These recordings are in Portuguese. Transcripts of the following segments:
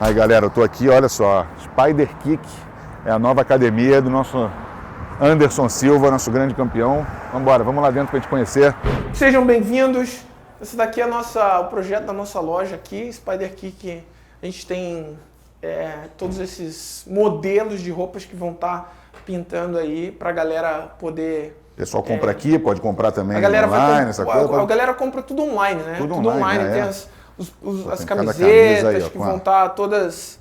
Aí galera, eu tô aqui, olha só, Spider Kick é a nova academia do nosso Anderson Silva, nosso grande campeão. Vambora, vamos lá dentro pra gente conhecer. Sejam bem-vindos. Esse daqui é o projeto da nossa loja aqui, Spider Kick. A gente tem todos esses modelos de roupas que vão estar pintando aí pra galera poder... O pessoal compra aqui, pode comprar também a galera online, essa coisa? A galera compra tudo online, né? Tudo online, Tem as camisetas que vão estar todas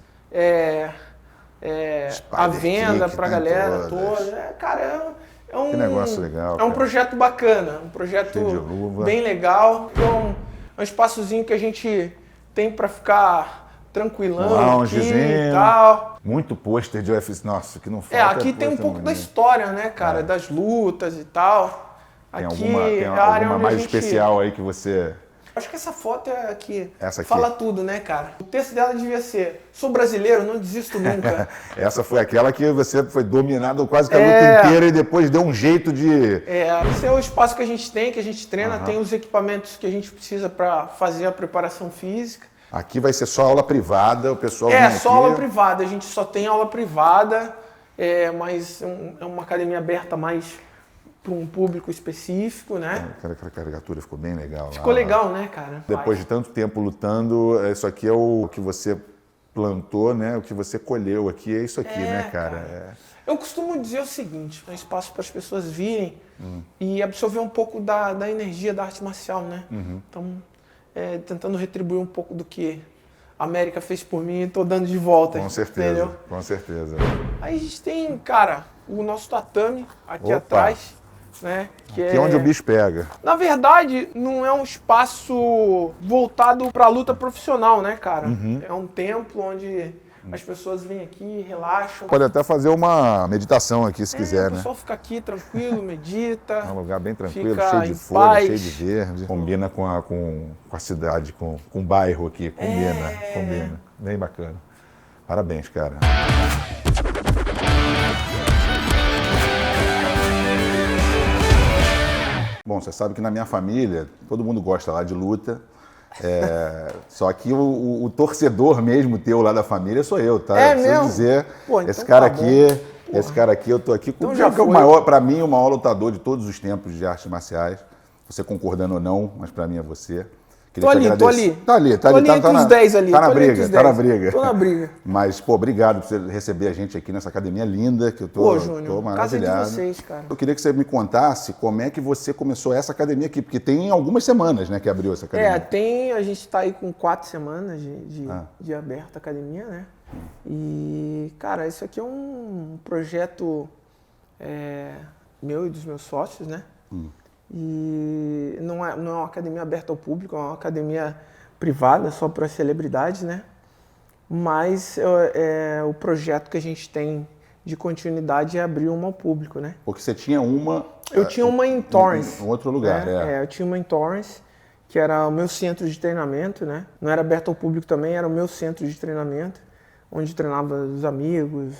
à venda pra galera toda. Cara, que negócio legal. É um projeto bacana, um projeto bem legal. Então, é um espaçozinho que a gente tem pra ficar tranquilão aqui e tal. Muito pôster de UFC, nossa, que não falta. Aqui tem um pouco da história, né, cara, das lutas e tal. Tem aqui alguma mais especial aí que você... Acho que essa foto é aqui. Essa aqui fala tudo, né, cara? O texto dela devia ser: sou brasileiro, não desisto nunca. Essa foi aquela que você foi dominado quase que a luta inteira e depois deu um jeito de... Esse é o espaço que a gente tem, que a gente treina, tem os equipamentos que a gente precisa para fazer a preparação física. Aqui vai ser só aula privada, o pessoal só aula privada, a gente só tem aula privada, mas é uma academia aberta mais para um público específico, né? A caricatura ficou bem legal. Ficou legal, né, cara? Depois de tanto tempo lutando, isso aqui é o que você plantou, né? O que você colheu aqui é isso aqui, né, cara? Eu costumo dizer o seguinte: é um espaço para as pessoas virem e absorver um pouco da energia da arte marcial, né? Então, tentando retribuir um pouco do que a América fez por mim e tô dando de volta. Com certeza, entendeu? Com certeza. Aí a gente tem, cara, o nosso tatame aqui atrás. Né? Que é onde o bicho pega. Na verdade, não é um espaço voltado para a luta profissional, né, cara? É um templo onde as pessoas vêm aqui, relaxam. Pode até fazer uma meditação aqui, se quiser, né? O pessoal fica aqui tranquilo, medita. É um lugar bem tranquilo, fica cheio de folha, cheio de verde. Combina com a cidade, com o bairro aqui. Combina. Bem bacana. Parabéns, cara. Bom, você sabe que na minha família, todo mundo gosta lá de luta, só que o torcedor mesmo teu lá da família sou eu, tá? É preciso mesmo? dizer, Pô, esse então cara tá aqui, bom. esse cara aqui, eu tô aqui com então o maior, pra mim, o maior lutador de todos os tempos de artes marciais. Você concordando ou não, mas pra mim é você. Tô ali. Tá ali, tá entre os 10 ali. Tá na briga. Tô na briga. Mas, pô, obrigado por você receber a gente aqui nessa academia linda, que eu tô maravilhado. Casa de vocês, cara. Eu queria que você me contasse como é que você começou essa academia aqui, porque tem algumas semanas, né, que abriu essa academia. A gente tá aí com 4 semanas de aberta a academia, né? E, cara, isso aqui é um projeto meu e dos meus sócios, né? E não é uma academia aberta ao público, é uma academia privada, só para celebridades, né? Mas o projeto que a gente tem de continuidade é abrir uma ao público, né? Porque você tinha uma... Eu tinha uma em Torrance. Em outro lugar, eu tinha uma em Torrance, que era o meu centro de treinamento, né? Não era aberto ao público também, era o meu centro de treinamento, onde treinava os amigos,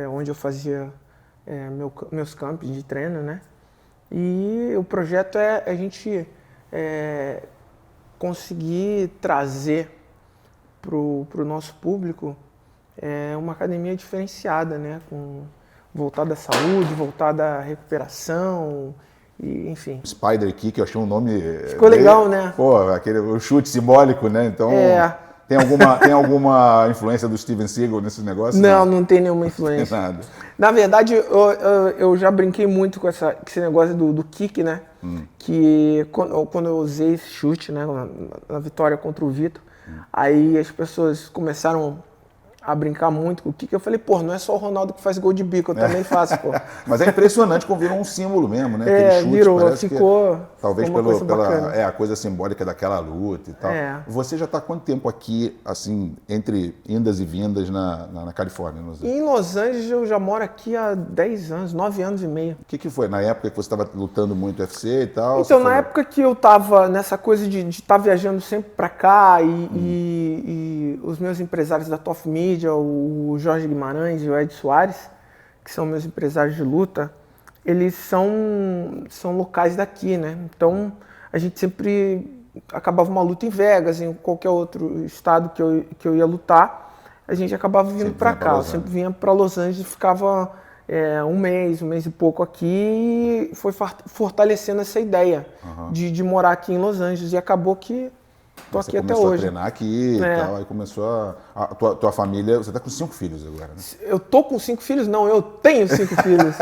onde eu fazia meus campos de treino, né? E o projeto é a gente conseguir trazer para o nosso público uma academia diferenciada, né? Voltada à saúde, voltada à recuperação, e, enfim. Spider Kick, eu achei um nome... Ficou legal, né? Pô, o chute simbólico, né? Então... Tem alguma influência do Steven Seagal nesses negócios? Não tem nenhuma influência. Nada. Na verdade, eu já brinquei muito com esse negócio do kick, né? Que quando eu usei esse chute, né, na vitória contra o Vitor, aí as pessoas começaram a brincar muito com o kick. Eu falei, pô, não é só o Ronaldo que faz gol de bico, eu também faço, pô. Mas é impressionante como virou um símbolo mesmo, né? Aquele chute, virou, ficou. Talvez pela a coisa simbólica daquela luta e tal. Você já está há quanto tempo aqui, assim, entre indas e vindas na Califórnia? Em Los Angeles eu já moro aqui há 10 anos, 9 anos e meio. O que foi? Na época que você estava lutando muito UFC e tal? Então, na época que eu estava nessa coisa de estar viajando sempre para cá e os meus empresários da Top Media, o Jorge Guimarães e o Ed Soares, que são meus empresários de luta, eles são locais daqui, né? Então, a gente sempre acabava uma luta em Vegas, em qualquer outro estado que eu ia lutar, a gente acabava vindo para cá. Eu sempre vinha para Los Angeles, ficava um mês e pouco aqui, e foi fortalecendo essa ideia de morar aqui em Los Angeles. E acabou que tô aqui até hoje. Começou a treinar aqui e tal, aí começou a tua família, você tá com 5 filhos agora, né? Eu tô com 5 filhos? Não, eu tenho 5 filhos.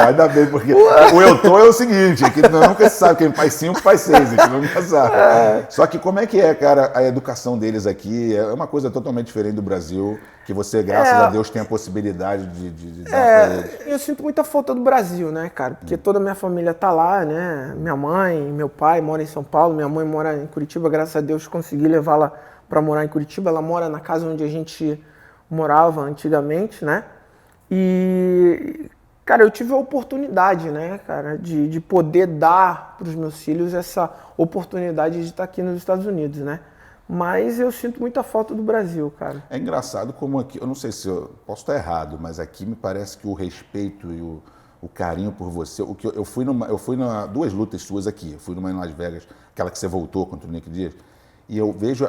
Ainda bem, porque o eu tô é o seguinte, que nunca se sabe, quem faz 5 faz 6, a gente nunca sabe. Só que como é que é, cara, a educação deles aqui? É uma coisa totalmente diferente do Brasil, que você, graças a Deus, tem a possibilidade de dar pra eles. Eu sinto muita falta do Brasil, né, cara? Porque toda a minha família tá lá, né? Minha mãe, meu pai moram em São Paulo, minha mãe mora em Curitiba, graças a Deus consegui levá-la para morar em Curitiba. Ela mora na casa onde a gente morava antigamente, né? E, cara, eu tive a oportunidade, né, cara, de poder dar para os meus filhos essa oportunidade de estar aqui nos Estados Unidos, né? Mas eu sinto muita falta do Brasil, cara. É engraçado como aqui, eu não sei se eu posso estar errado, mas aqui me parece que o respeito e o carinho por você, eu fui numa 2 lutas suas aqui, eu fui numa em Las Vegas, aquela que você voltou contra o Nick Diaz, e eu vejo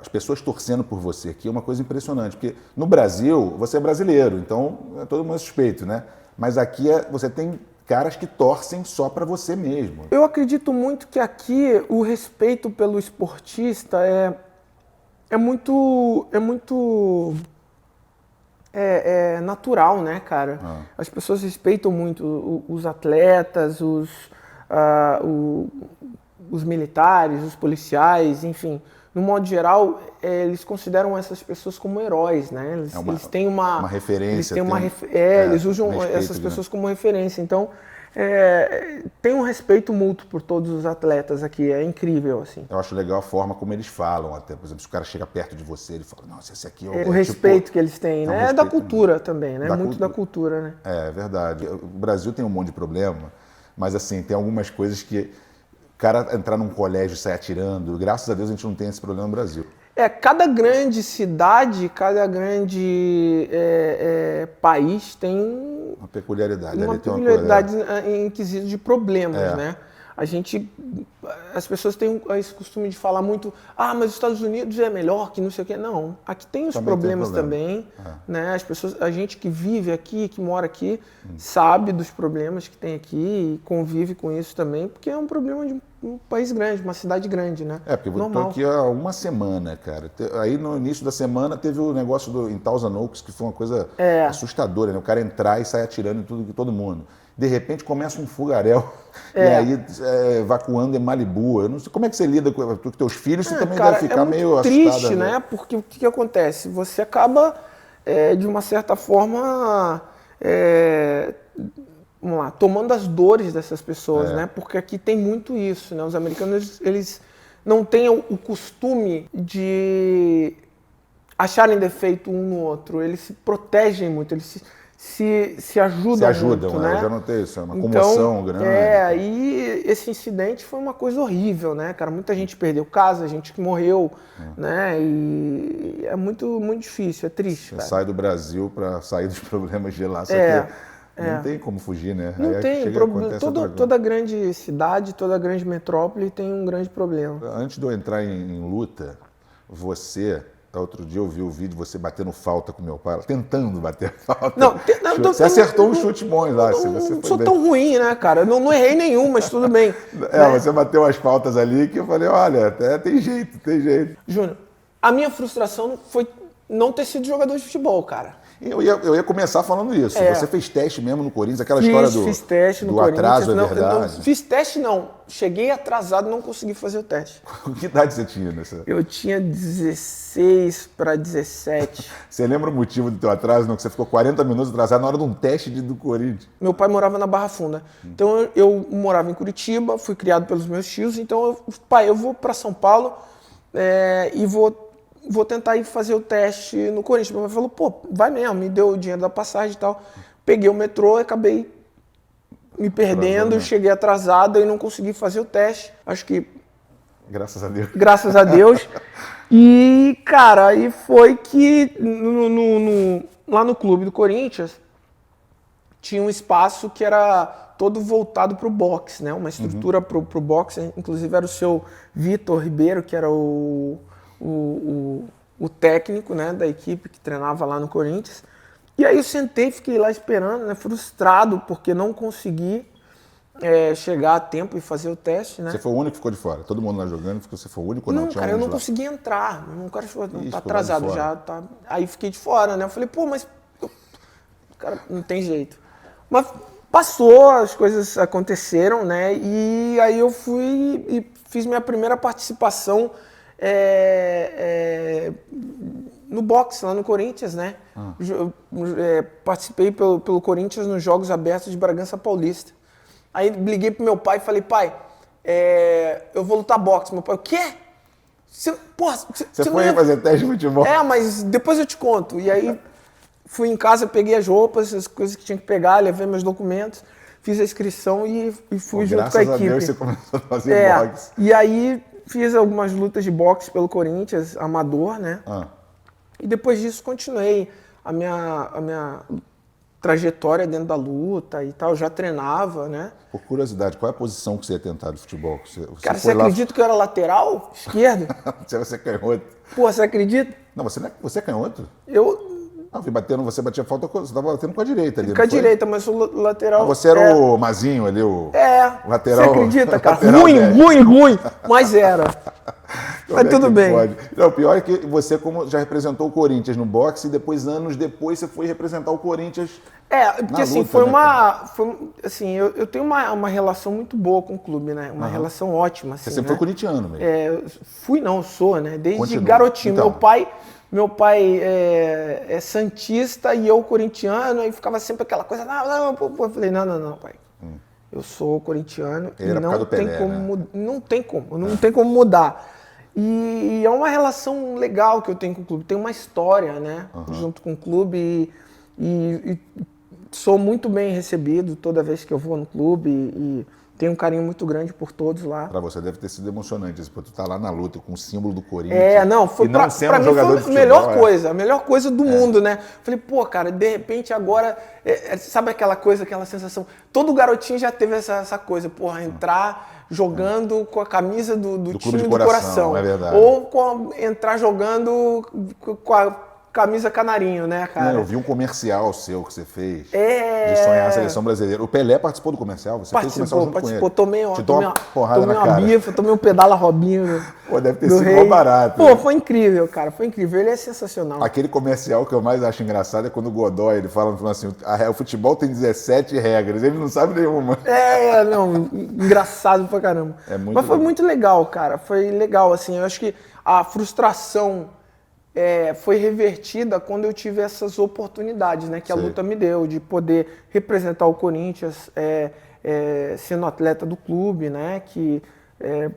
as pessoas torcendo por você aqui, é uma coisa impressionante, porque no Brasil, você é brasileiro, então todo mundo é suspeito, né? Mas aqui você tem caras que torcem só para você mesmo. Eu acredito muito que aqui o respeito pelo esportista é muito natural, né, cara? As pessoas respeitam muito os atletas, os militares, os policiais, enfim. No modo geral, eles consideram essas pessoas como heróis, né? Eles têm uma referência. Eles usam essas pessoas como referência. Então, tem um respeito mútuo por todos os atletas aqui. É incrível, assim. Eu acho legal a forma como eles falam até. Por exemplo, se o cara chega perto de você, ele fala, nossa, esse aqui o respeito que eles têm, né? É da cultura também, né? Muito da cultura, né? É verdade. O Brasil tem um monte de problema, mas assim, tem algumas coisas que o cara entrar num colégio e sair atirando, graças a Deus a gente não tem esse problema no Brasil. Cada grande cidade, cada grande país tem uma peculiaridade. Uma peculiaridade em quesito de problemas, né? As pessoas têm esse costume de falar muito, mas os Estados Unidos é melhor que não sei o quê. Não, aqui tem os problemas também, né? A gente que vive aqui, que mora aqui, sabe dos problemas que tem aqui e convive com isso também, porque é um problema de um país grande, uma cidade grande, né? Porque eu estou aqui há uma semana, cara. Aí no início da semana teve o negócio em Thousand Oaks, que foi uma coisa assustadora, né? O cara entrar e sair atirando em todo mundo. De repente começa um fogaréu e aí evacuando em Malibu. Eu não sei, como é que você lida com teus filhos? Você também deve ficar meio assustado. É muito triste, né? Porque o que acontece? Você acaba, de uma certa forma, vamos lá, tomando as dores dessas pessoas, né? Porque aqui tem muito isso, né? Os americanos, eles não têm o costume de acharem defeito um no outro. Eles se protegem muito, eles se ajudam muito, né? Eu já notei isso, é uma comoção grande. E esse incidente foi uma coisa horrível, né, cara? Muita gente perdeu casa, gente que morreu, né? E é muito, muito difícil, é triste, Você cara. sai do Brasil para sair dos problemas de lá, só que não tem como fugir, né? Não tem, toda grande cidade, toda grande metrópole tem um grande problema. Antes de eu entrar em luta, outro dia eu vi o vídeo de você batendo falta com meu pai, tentando bater falta. Você acertou um chute bom lá. Não sou tão ruim, né, cara? Eu não errei nenhum, mas tudo bem. Você bateu as faltas ali que eu falei, olha, até tem jeito. Júnior, a minha frustração foi não ter sido jogador de futebol, cara. Eu ia começar falando isso. Você fez teste mesmo no Corinthians, aquela história fiz teste no do atraso, Corinthians, é verdade? Não, fiz teste não. Cheguei atrasado, não consegui fazer o teste. Que idade você tinha nessa? Eu tinha 16 para 17. Você lembra o motivo do teu atraso? Não, que você ficou 40 minutos atrasado na hora de um teste do Corinthians. Meu pai morava na Barra Funda. Então eu morava em Curitiba, fui criado pelos meus tios. Então, eu vou para São Paulo e vou tentar ir fazer o teste no Corinthians. Meu pai falou, vai mesmo, me deu o dinheiro da passagem e tal. Peguei o metrô e acabei me perdendo, cheguei atrasado e não consegui fazer o teste. Acho que... Graças a Deus. Graças a Deus. E, cara, aí foi que lá no clube do Corinthians tinha um espaço que era todo voltado para o boxe, né? Uma estrutura para o boxe. Inclusive era o seu Vitor Ribeiro, que era o o técnico, né, da equipe que treinava lá no Corinthians. E aí eu sentei, fiquei lá esperando, né, frustrado porque não consegui chegar a tempo e fazer o teste, né? Você foi o único que ficou de fora? Todo mundo lá jogando, você foi o único ou não? Não, Tinha cara, eu não lá? consegui entrar. O cara falou, não, Ih, tá ficou lá de atrasado fora. já. Tá... Aí fiquei de fora, né? Eu falei, pô, mas... Cara, não tem jeito. Mas passou, as coisas aconteceram, né? E aí eu fui e fiz minha primeira participação no boxe, lá no Corinthians, né? Participei pelo Corinthians nos Jogos Abertos de Bragança Paulista. Aí liguei pro meu pai e falei, pai, eu vou lutar boxe. Meu pai, o quê? Você foi fazer teste de futebol? Mas depois eu te conto. E aí fui em casa, peguei as roupas, as coisas que tinha que pegar, levei meus documentos, fiz a inscrição e fui junto com a equipe. Graças a Deus você começou a fazer boxe. E aí fiz algumas lutas de boxe pelo Corinthians, amador, né? E depois disso continuei a minha trajetória dentro da luta e tal, já treinava, né? Por curiosidade, qual é a posição que você ia tentar de futebol? Cara, você acredita que eu era lateral esquerdo? Você é canhoto. Pô, você acredita? Não, você é canhoto? Você batia falta, você estava batendo com a direita ali, com a direita, mas sou lateral. Você era o Mazinho ali, o lateral. Você acredita, cara? Lateral Ruim, mas era. Mas tudo bem. Pode? Não, o pior é que você como já representou o Corinthians no boxe e depois, anos depois, você foi representar o Corinthians porque assim, eu tenho uma relação muito boa com o clube, né? Uma relação ótima, assim, você sempre foi corintiano mesmo? Sou, né? Desde Continua. garotinho. Então. Meu pai é santista e eu corintiano, aí ficava sempre aquela coisa, eu falei, não, pai. Eu sou corintiano e não tem como, não tem como mudar. E é uma relação legal que eu tenho com o clube, tem uma história, né, junto com o clube e sou muito bem recebido toda vez que eu vou no clube e tenho um carinho muito grande por todos lá. Pra você deve ter sido emocionante, tu tá lá na luta com o símbolo do Corinthians. Foi pra mim foi a melhor coisa do mundo, né? Falei, pô, cara, de repente agora, sabe aquela sensação, todo garotinho já teve essa coisa, porra, entrar jogando com a camisa do time do coração. É verdade. Ou entrar jogando com a camisa canarinho, né, cara? Eu vi um comercial seu que você fez de sonhar a seleção brasileira. O Pelé participou do comercial? Você fez o comercial junto com ele? Tomei uma bifa, tomei um pedala Robinho. Pô, deve ter sido mó barato. Pô, foi incrível, cara, foi incrível. Ele é sensacional. Aquele comercial que eu mais acho engraçado é quando o Godoy, ele fala assim, o futebol tem 17 regras, ele não sabe nenhuma. Engraçado pra caramba. Mas foi muito legal, cara, foi legal, assim, eu acho que a frustração foi revertida quando eu tive essas oportunidades, né, que a luta me deu, de poder representar o Corinthians sendo atleta do clube, né, que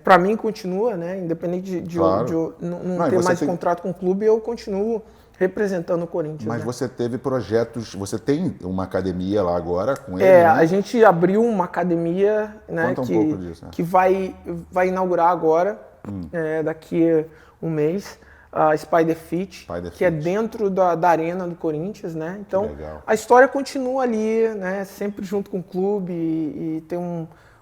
para mim continua, né, independente de eu não ter mais contrato com o clube, eu continuo representando o Corinthians. Mas você teve projetos, você tem uma academia lá agora com ele, né? A gente abriu uma academia, né, Conta um pouco disso, né? Que vai inaugurar agora, daqui um mês, a Spider Fit, que é dentro da arena do Corinthians, né? Então, a história continua ali, né? Sempre junto com o clube e tem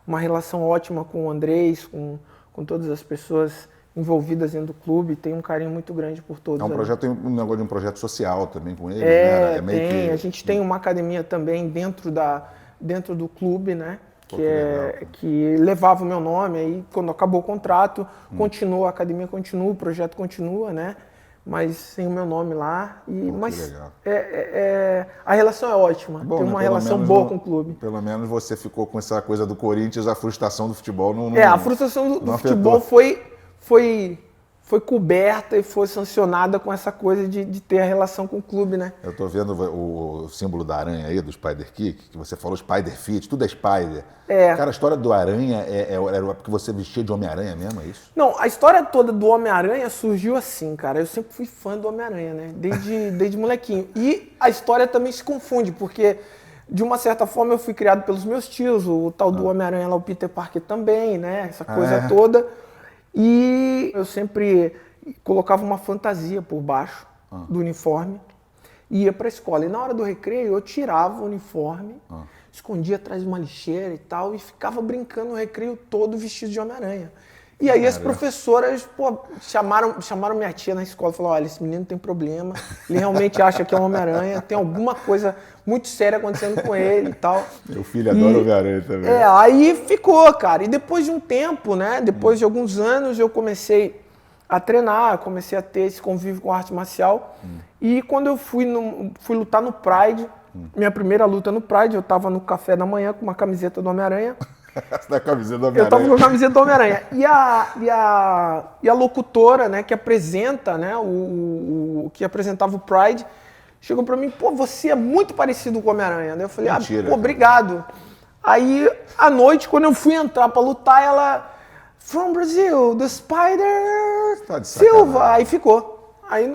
uma relação ótima com o Andrés, com todas as pessoas envolvidas dentro do clube, tem um carinho muito grande por todos. Tem um negócio de um projeto social também com ele, né? A gente tem uma academia também dentro do clube, né? Que levava o meu nome, aí quando acabou o contrato, continua, a academia continua, o projeto continua, né? Mas sem o meu nome lá. A relação é ótima, tem uma relação boa com o clube. Pelo menos você ficou com essa coisa do Corinthians, a frustração do futebol não a frustração do futebol foi coberta e foi sancionada com essa coisa de ter a relação com o clube, né? Eu tô vendo o símbolo da aranha aí, do Spider Kick, que você falou Spider Fit, tudo é Spider. Cara, a história do Aranha era porque você vestia de Homem-Aranha mesmo, é isso? Não, a história toda do Homem-Aranha surgiu assim, cara. Eu sempre fui fã do Homem-Aranha, né? Desde molequinho. E a história também se confunde, porque de uma certa forma eu fui criado pelos meus tios, o tal do Homem-Aranha lá, o Peter Parker também, né? Essa coisa toda. E eu sempre colocava uma fantasia por baixo do uniforme e ia para a escola. E na hora do recreio eu tirava o uniforme, escondia atrás de uma lixeira e tal e ficava brincando o recreio todo vestido de Homem-Aranha. E aí as professoras, pô, chamaram minha tia na escola e falaram, olha, esse menino tem problema, ele realmente acha que é um Homem-Aranha, tem alguma coisa muito séria acontecendo com ele e tal. Meu filho adora Homem-Aranha também. Aí ficou, cara. E depois de um tempo, né, depois de alguns anos, eu comecei a treinar, comecei a ter esse convívio com a arte marcial. E quando eu fui lutar no Pride, minha primeira luta no Pride, eu tava no café da manhã com uma camiseta do Homem-Aranha. Você tá com a camiseta do Homem-Aranha? Eu tava com a camiseta do Homem-Aranha. E a locutora, né, que apresenta, né, que apresentava o Pride, chegou pra mim, pô, você é muito parecido com o Homem-Aranha. Daí eu falei, mentira, pô, obrigado. Aí, à noite, quando eu fui entrar pra lutar, ela... From Brazil, the Spider Tá de Silva. Aí ficou. Aí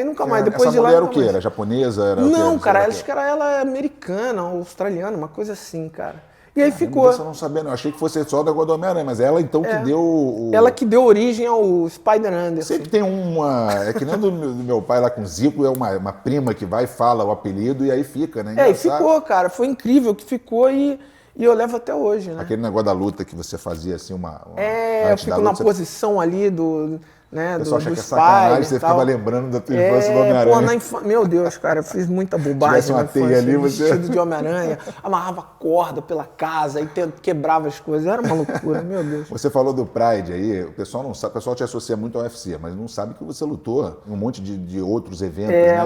nunca mais. Depois essa de lá, mulher era o quê? mais. Era japonesa? Era Não, cara, acho que ela é americana, australiana, uma coisa assim, cara. E aí ficou. Eu não sabia, não. Eu achei que fosse só da do Homem-Aranha, mas ela então que deu Ela que deu origem ao Spider Anderson. Sempre tem uma... É que nem do meu pai lá com o Zico, é uma prima que vai e fala o apelido e aí fica, né? E ficou, cara. Foi incrível que ficou e eu levo até hoje, né? Aquele negócio da luta que você fazia assim, eu fico na posição ali do... Né, o pessoal acha do que é sacanagem, você ficava tal. lembrando da tua infância do Homem-Aranha. Meu Deus, cara, eu fiz muita bobagem uma na infância, teia ali, você... vestido de Homem-Aranha, amarrava corda pela casa e quebrava as coisas, era uma loucura, meu Deus. Você falou do Pride aí, o pessoal não sabe, o pessoal te associa muito ao UFC, mas não sabe que você lutou em um monte de outros eventos, né,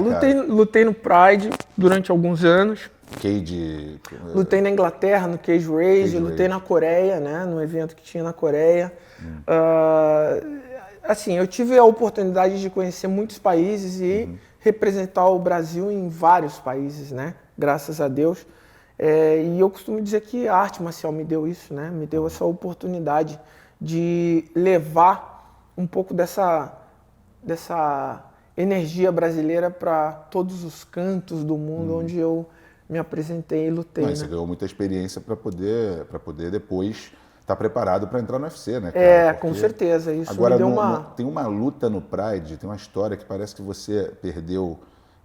lutei no Pride durante alguns anos. Cage... Lutei na Inglaterra, no Cage Rage, lutei na Coreia, né, no evento que tinha na Coreia. Assim, eu tive a oportunidade de conhecer muitos países e representar o Brasil em vários países, né? Graças a Deus. E eu costumo dizer que a arte marcial me deu isso, né? Me deu essa oportunidade de levar um pouco dessa energia brasileira para todos os cantos do mundo onde eu me apresentei e lutei. Mas você ganhou muita experiência para poder depois estar preparado para entrar no UFC, né, cara? Com certeza. Isso agora, me deu tem uma luta no Pride, tem uma história que parece que você perdeu,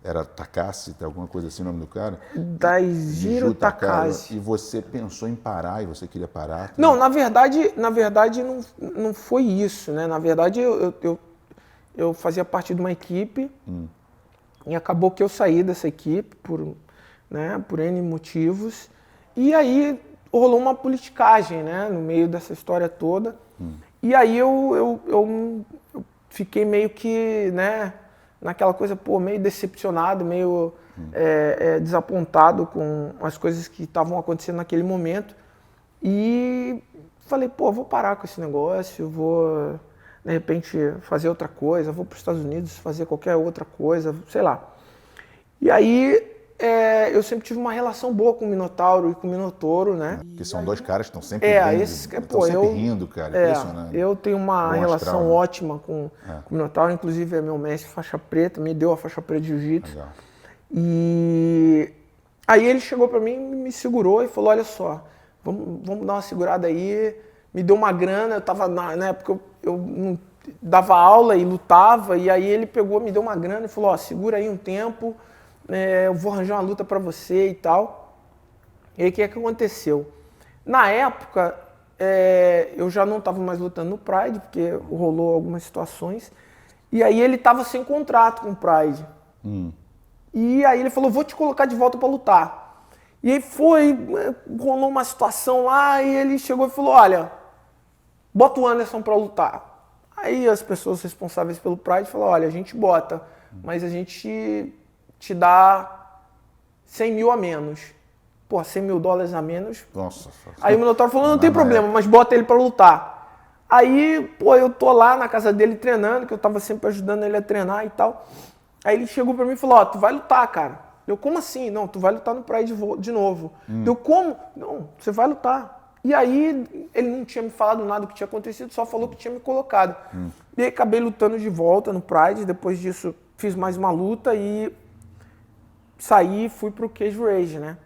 era Takashi, tem alguma coisa assim o nome do cara? Daijiro Takashi. E você pensou em parar e você queria parar? Não, na verdade não foi isso, né? Na verdade eu fazia parte de uma equipe e acabou que eu saí dessa equipe por N motivos. E aí rolou uma politicagem, né, no meio dessa história toda. E aí eu fiquei meio que, né, naquela coisa, meio decepcionado, meio desapontado com as coisas que estavam acontecendo naquele momento. E falei, vou parar com esse negócio, vou, de repente, fazer outra coisa, vou para os Estados Unidos fazer qualquer outra coisa, sei lá. E aí eu sempre tive uma relação boa com o Minotauro e com o Minotouro, né? Porque são dois caras que estão sempre rindo, cara. Impressionante. Eu tenho uma relação ótima com o Minotauro, inclusive é meu mestre faixa preta, me deu a faixa preta de jiu-jitsu. E aí ele chegou pra mim, me segurou e falou, olha só, vamos dar uma segurada aí. Me deu uma grana, eu tava na época eu não dava aula e lutava, e aí ele pegou, me deu uma grana e falou, segura aí um tempo, eu vou arranjar uma luta pra você e tal. E aí o que aconteceu? Na época, eu já não estava mais lutando no Pride, porque rolou algumas situações, e aí ele estava sem contrato com o Pride. E aí ele falou, vou te colocar de volta para lutar. E aí rolou uma situação lá, e ele chegou e falou, olha, bota o Anderson para lutar. Aí as pessoas responsáveis pelo Pride falaram, olha, a gente bota, mas a gente te dá 100 mil a menos. $100 mil a menos. Nossa. Aí o Minotauro falou, não tem problema, mas bota ele pra lutar. Aí, eu tô lá na casa dele treinando, que eu tava sempre ajudando ele a treinar e tal. Aí ele chegou pra mim e falou, tu vai lutar, cara. Eu, como assim? Não, tu vai lutar no Pride de novo. Eu, como? Não, você vai lutar. E aí ele não tinha me falado nada do que tinha acontecido, só falou que tinha me colocado. E aí acabei lutando de volta no Pride, depois disso fiz mais uma luta e saí e fui pro Cage Rage, né?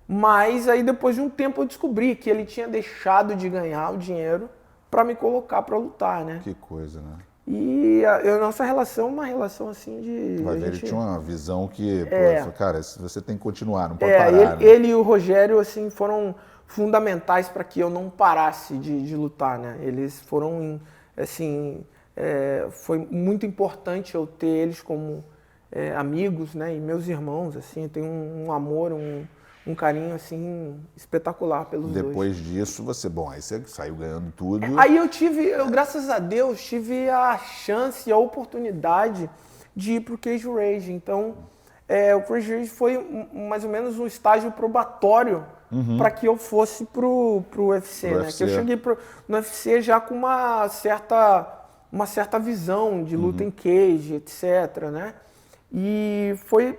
Mas aí depois de um tempo eu descobri que ele tinha deixado de ganhar o dinheiro para me colocar para lutar, né? Que coisa, né? E a nossa relação é uma relação assim de... Vai ver, ele tinha uma visão que, cara, você tem que continuar, não pode parar. Ele e o Rogério, assim, foram fundamentais para que eu não parasse de lutar, né? Eles foram, assim, foi muito importante eu ter eles como amigos, né? E meus irmãos, assim, eu tenho um amor, um carinho, assim, espetacular pelos dois. Depois disso, aí você saiu ganhando tudo. Aí eu, graças a Deus, tive a chance e a oportunidade de ir pro Cage Rage. Então, o Cage Rage foi mais ou menos um estágio probatório para que eu fosse pro UFC, né? UFC. Que eu cheguei no UFC já com uma certa visão de luta em cage, etc, né? E foi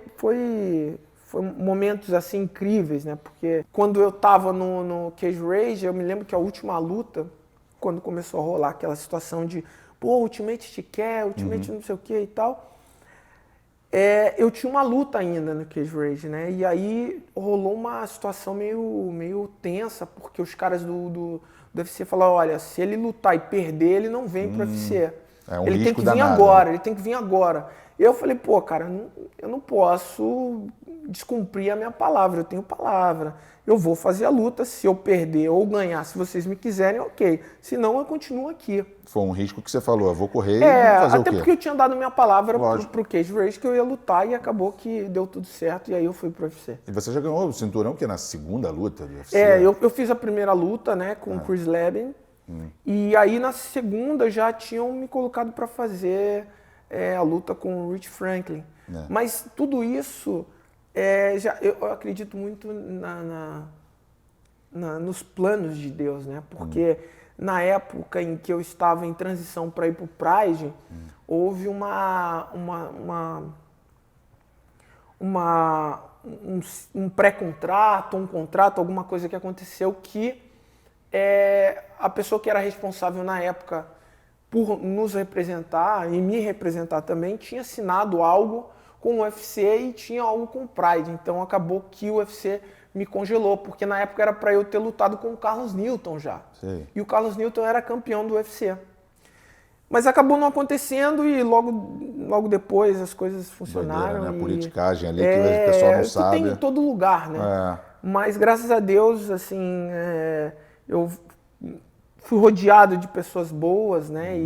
momentos assim incríveis, né? Porque quando eu tava no Cage Rage, eu me lembro que a última luta, quando começou a rolar aquela situação de pô, Ultimate te quer, Ultimate não sei o que e tal, eu tinha uma luta ainda no Cage Rage, né? E aí rolou uma situação meio tensa, porque os caras do UFC falaram, olha, se ele lutar e perder, ele não vem pro UFC. Ele tem que vir agora, ele tem que vir agora. Eu falei, pô, cara, eu não posso descumprir a minha palavra, eu tenho palavra. Eu vou fazer a luta, se eu perder ou ganhar, se vocês me quiserem, ok. Senão eu continuo aqui. Foi um risco que você falou, eu vou correr e vou fazer o quê? Até porque eu tinha dado minha palavra pro Cage Rage que eu ia lutar e acabou que deu tudo certo e aí eu fui pro UFC. E você já ganhou o cinturão que na segunda luta do UFC? Eu fiz a primeira luta, né, com o Chris Leben. E aí na segunda já tinham me colocado para fazer a luta com o Rich Franklin. Mas tudo isso, eu acredito muito nos planos de Deus, né? Porque na época em que eu estava em transição para ir para o Pride, houve um pré-contrato, um contrato, alguma coisa que aconteceu que a pessoa que era responsável na época por nos representar e me representar também tinha assinado algo com o UFC e tinha algo com o Pride. Então acabou que o UFC me congelou, porque na época era para eu ter lutado com o Carlos Newton já. Sim. E o Carlos Newton era campeão do UFC. Mas acabou não acontecendo e logo depois as coisas funcionaram. Doideira, né? A politicagem ali que o pessoal não sabe. Tem em todo lugar, né? Mas graças a Deus, assim, eu fui rodeado de pessoas boas, né?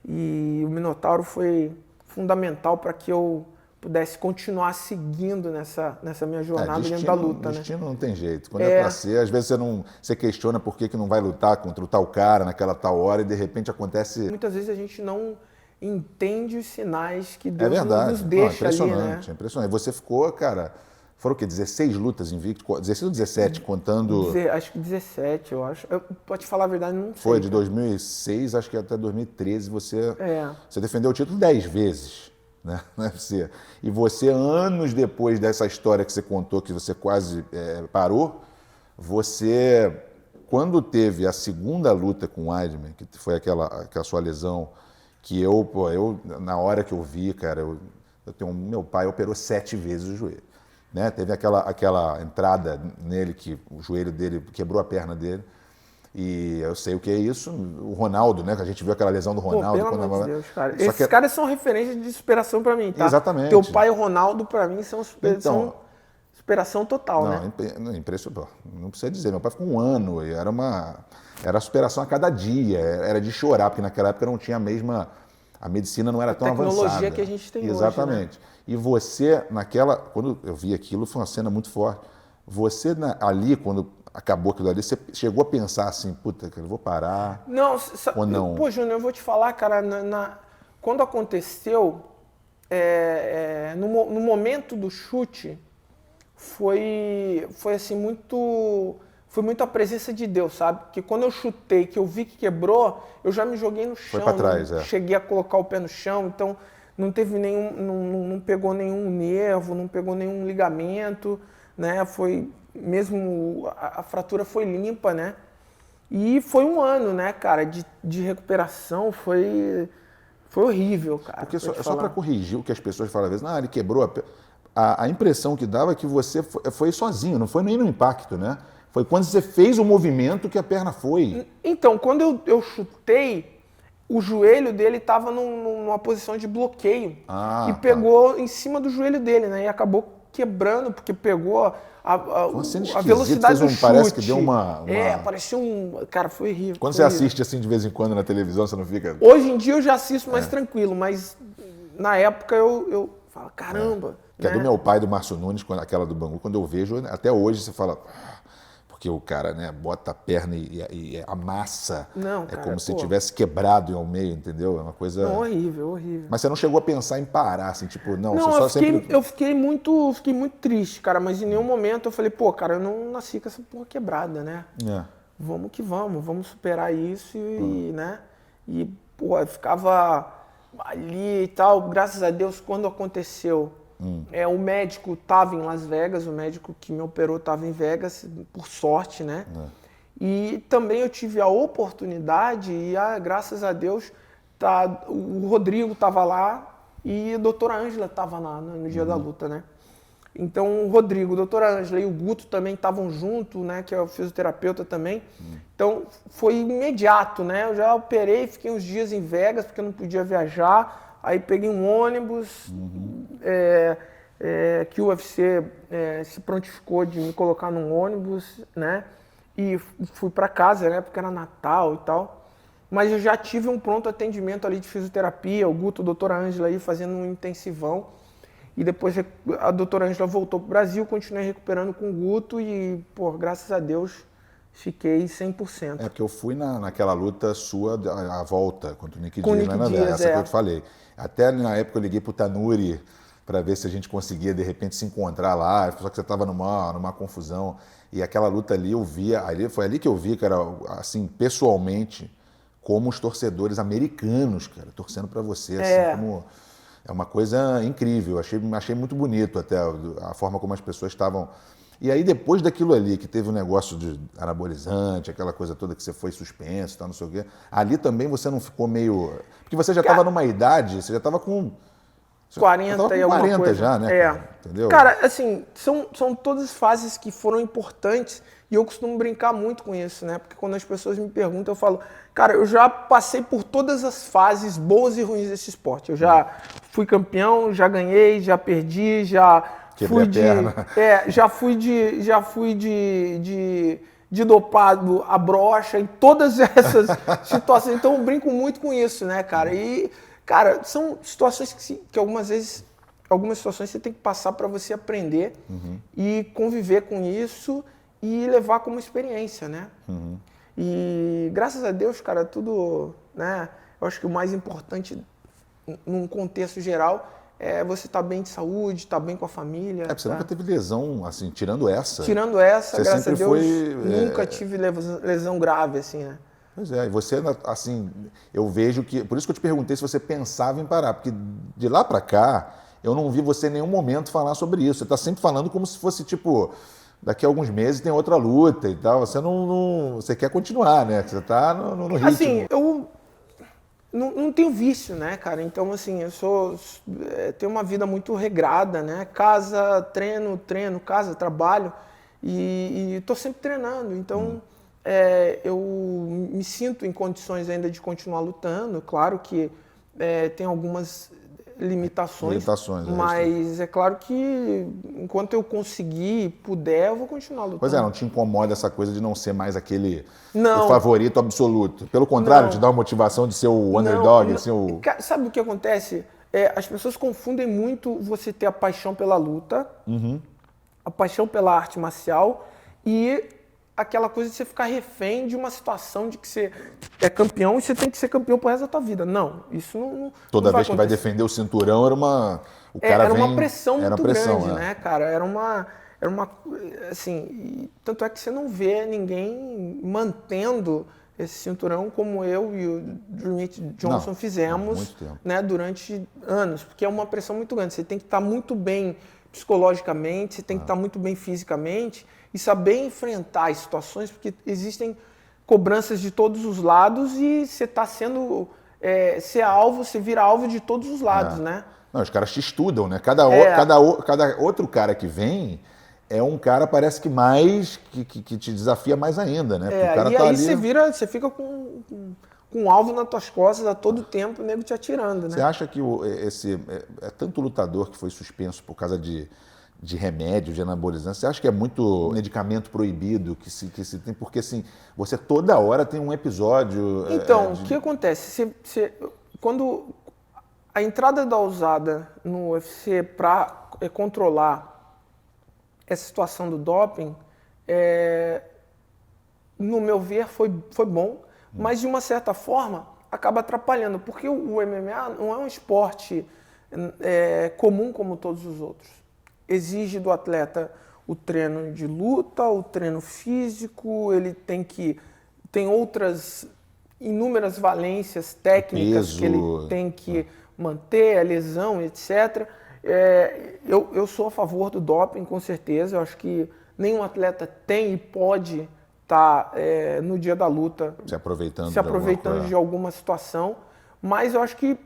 E o Minotauro foi fundamental para que eu pudesse continuar seguindo nessa minha jornada dentro da luta, né? Destino não tem jeito. Quando é pra ser, às vezes você questiona por que não vai lutar contra o tal cara naquela tal hora e de repente acontece... Muitas vezes a gente não entende os sinais que Deus nos É deixa ali, né? impressionante, é impressionante. Você ficou, cara... Foram o quê? 16 lutas invicto? 16 ou 17, contando... Acho que 17, eu acho. Pra te falar a verdade, não sei. Foi de 2006, acho que até 2013, você defendeu o título 10 vezes, né, no UFC. E você, anos depois dessa história que você contou, que você quase parou, você, quando teve a segunda luta com o Weidman, que foi aquela sua lesão, que na hora que eu vi, cara, meu pai operou 7 vezes o joelho. Né? Teve aquela entrada nele que o joelho dele quebrou a perna dele. E eu sei o que é isso. O Ronaldo, né? Que a gente viu aquela lesão do Ronaldo. Pelo amor de Deus, cara. Esses caras são referências de superação pra mim, tá? Exatamente. Teu pai e o Ronaldo, pra mim, são superação total, né? Impressionante. Não precisa dizer. Meu pai ficou 1 ano. E era superação a cada dia. Era de chorar, porque naquela época não tinha a medicina não era tão avançada. A tecnologia que a gente tem Exatamente. Hoje, né? E você, quando eu vi aquilo, foi uma cena muito forte. Você, ali, quando acabou aquilo ali, você chegou a pensar assim, puta, eu vou parar? Não, ou não? Pô, Júnior, eu vou te falar, cara, quando aconteceu, no momento do chute, foi assim, foi muito a presença de Deus, sabe? Porque quando eu chutei, que eu vi que quebrou, eu já me joguei no chão. Foi pra trás, cheguei a colocar o pé no chão, então não teve não pegou nenhum nervo, não pegou nenhum ligamento, né? Foi mesmo, a fratura foi limpa, né? E foi 1 ano, né, cara, de recuperação, foi horrível, cara. Porque só para corrigir o que as pessoas falam às vezes, ele quebrou a impressão que dava é que você foi sozinho, não foi nem no impacto, né? Foi quando você fez o movimento que a perna foi. Então, quando eu chutei, o joelho dele estava numa posição de bloqueio e pegou em cima do joelho dele, né? E acabou quebrando, porque pegou Foi uma cena a velocidade do chute. Parece que deu uma... parecia um... Cara, foi horrível. Quando você assiste assim de vez em quando na televisão, você não fica... Hoje em dia eu já assisto mais tranquilo, mas na época eu falo, caramba. Que é do meu pai, do Márcio Nunes, aquela do Bangu, quando eu vejo, até hoje você fala... Porque o cara, né, bota a perna e amassa. Não, cara, como se tivesse quebrado ao meio, entendeu? É uma coisa... Não, horrível, horrível. Mas você não chegou a pensar em parar, assim, tipo, não, não você só sempre... Eu fiquei muito triste, cara, mas em nenhum momento eu falei, pô, cara, eu não nasci com essa porra quebrada, né? Vamos que vamos superar isso e, né? E, pô, eu ficava ali e tal, graças a Deus, quando aconteceu... o médico estava em Las Vegas, o médico que me operou estava em Vegas, por sorte, né? E também eu tive a oportunidade e, graças a Deus, o Rodrigo estava lá e a doutora Ângela estava lá no dia da luta, né? Então o Rodrigo, a doutora Ângela e o Guto também estavam junto, né? Que é o fisioterapeuta também. Então foi imediato, né? Eu já operei, fiquei uns dias em Vegas porque eu não podia viajar. Aí peguei um ônibus, que o UFC se prontificou de me colocar num ônibus, né? E fui para casa, né? Porque era Natal e tal. Mas eu já tive um pronto atendimento ali de fisioterapia, o Guto, a doutora Ângela aí fazendo um intensivão. E depois a doutora Ângela voltou pro Brasil, continuei recuperando com o Guto e, pô, graças a Deus, fiquei 100%. Porque eu fui naquela luta sua, a volta, contra o Nick Diaz, essa que eu te falei. Até na época eu liguei pro Tanuri para ver se a gente conseguia, de repente, se encontrar lá, só que você estava numa confusão. E aquela luta ali, foi ali que eu vi, cara, assim, pessoalmente, como os torcedores americanos, cara, torcendo para você, assim, como... É uma coisa incrível, achei muito bonito até a forma como as pessoas estavam... E aí, depois daquilo ali, que teve um negócio de anabolizante, aquela coisa toda que você foi suspenso, não sei o quê, ali também você não ficou meio... Porque você já estava numa idade, você já estava com... 40 e alguma coisa. Já, né? Cara? Entendeu? Cara, assim, são todas fases que foram importantes e eu costumo brincar muito com isso, né? Porque quando as pessoas me perguntam, eu falo, cara, eu já passei por todas as fases boas e ruins desse esporte. Eu já fui campeão, já ganhei, já perdi, já Quebrei a perna. Já fui de dopado a brocha, em todas essas situações. Então eu brinco muito com isso, né, cara? E, cara, são situações que algumas situações você tem que passar para você aprender e conviver com isso e levar como experiência, né? E graças a Deus, cara, tudo, né? Eu acho que o mais importante num contexto geral é você estar bem de saúde, estar bem com a família. Você nunca teve lesão, assim, tirando essa? Tirando essa, você graças a Deus, nunca tive lesão grave, assim, né? Pois é, e você, assim, eu vejo que... Por isso que eu te perguntei se você pensava em parar, porque de lá pra cá, eu não vi você em nenhum momento falar sobre isso. Você tá sempre falando como se fosse, tipo, daqui a alguns meses tem outra luta e tal. Você você quer continuar, né? Você tá no ritmo. Assim, eu não tenho vício, né, cara? Então, assim, eu tenho uma vida muito regrada, né? Casa, treino, casa, trabalho e tô sempre treinando. Então, eu me sinto em condições ainda de continuar lutando. Claro que tem algumas limitações, mas é claro que enquanto eu conseguir e puder, eu vou continuar lutando. Pois não te incomoda essa coisa de não ser mais aquele o favorito absoluto? Pelo contrário, te dá uma motivação de ser o underdog? Sabe o que acontece? As pessoas confundem muito você ter a paixão pela luta, a paixão pela arte marcial e aquela coisa de você ficar refém de uma situação de que você é campeão e você tem que ser campeão pro resto da tua vida. Não, isso não Toda não vez que vai defender o cinturão era uma... era uma pressão muito grande, né, cara? Era uma assim, tanto é que você não vê ninguém mantendo esse cinturão como eu e o Demetrious Johnson fizemos, né, durante anos, porque é uma pressão muito grande. Você tem que estar muito bem psicologicamente, você tem que estar muito bem fisicamente e saber enfrentar as situações, porque existem cobranças de todos os lados e você está sendo você vira alvo de todos os lados, né? Não, os caras te estudam, né? Cada outro cara que vem é um cara, parece que mais, que te desafia mais ainda, né? O cara aí você fica com um alvo nas tuas costas a todo tempo, o nego te atirando, né? Você acha que é tanto lutador que foi suspenso por causa de de remédio, de anabolizante? Você acha que é muito medicamento proibido que se tem? Porque assim, você toda hora tem um episódio... Então, o que acontece? Quando a entrada da usada no UFC para controlar essa situação do doping, no meu ver, foi bom, mas de uma certa forma acaba atrapalhando, porque o MMA não é um esporte comum como todos os outros. Exige do atleta o treino de luta, o treino físico, ele tem outras inúmeras valências técnicas que ele tem que manter, a lesão, etc. Eu sou a favor do doping, com certeza. Eu acho que nenhum atleta tem e pode estar no dia da luta se aproveitando de alguma situação. Mas eu acho que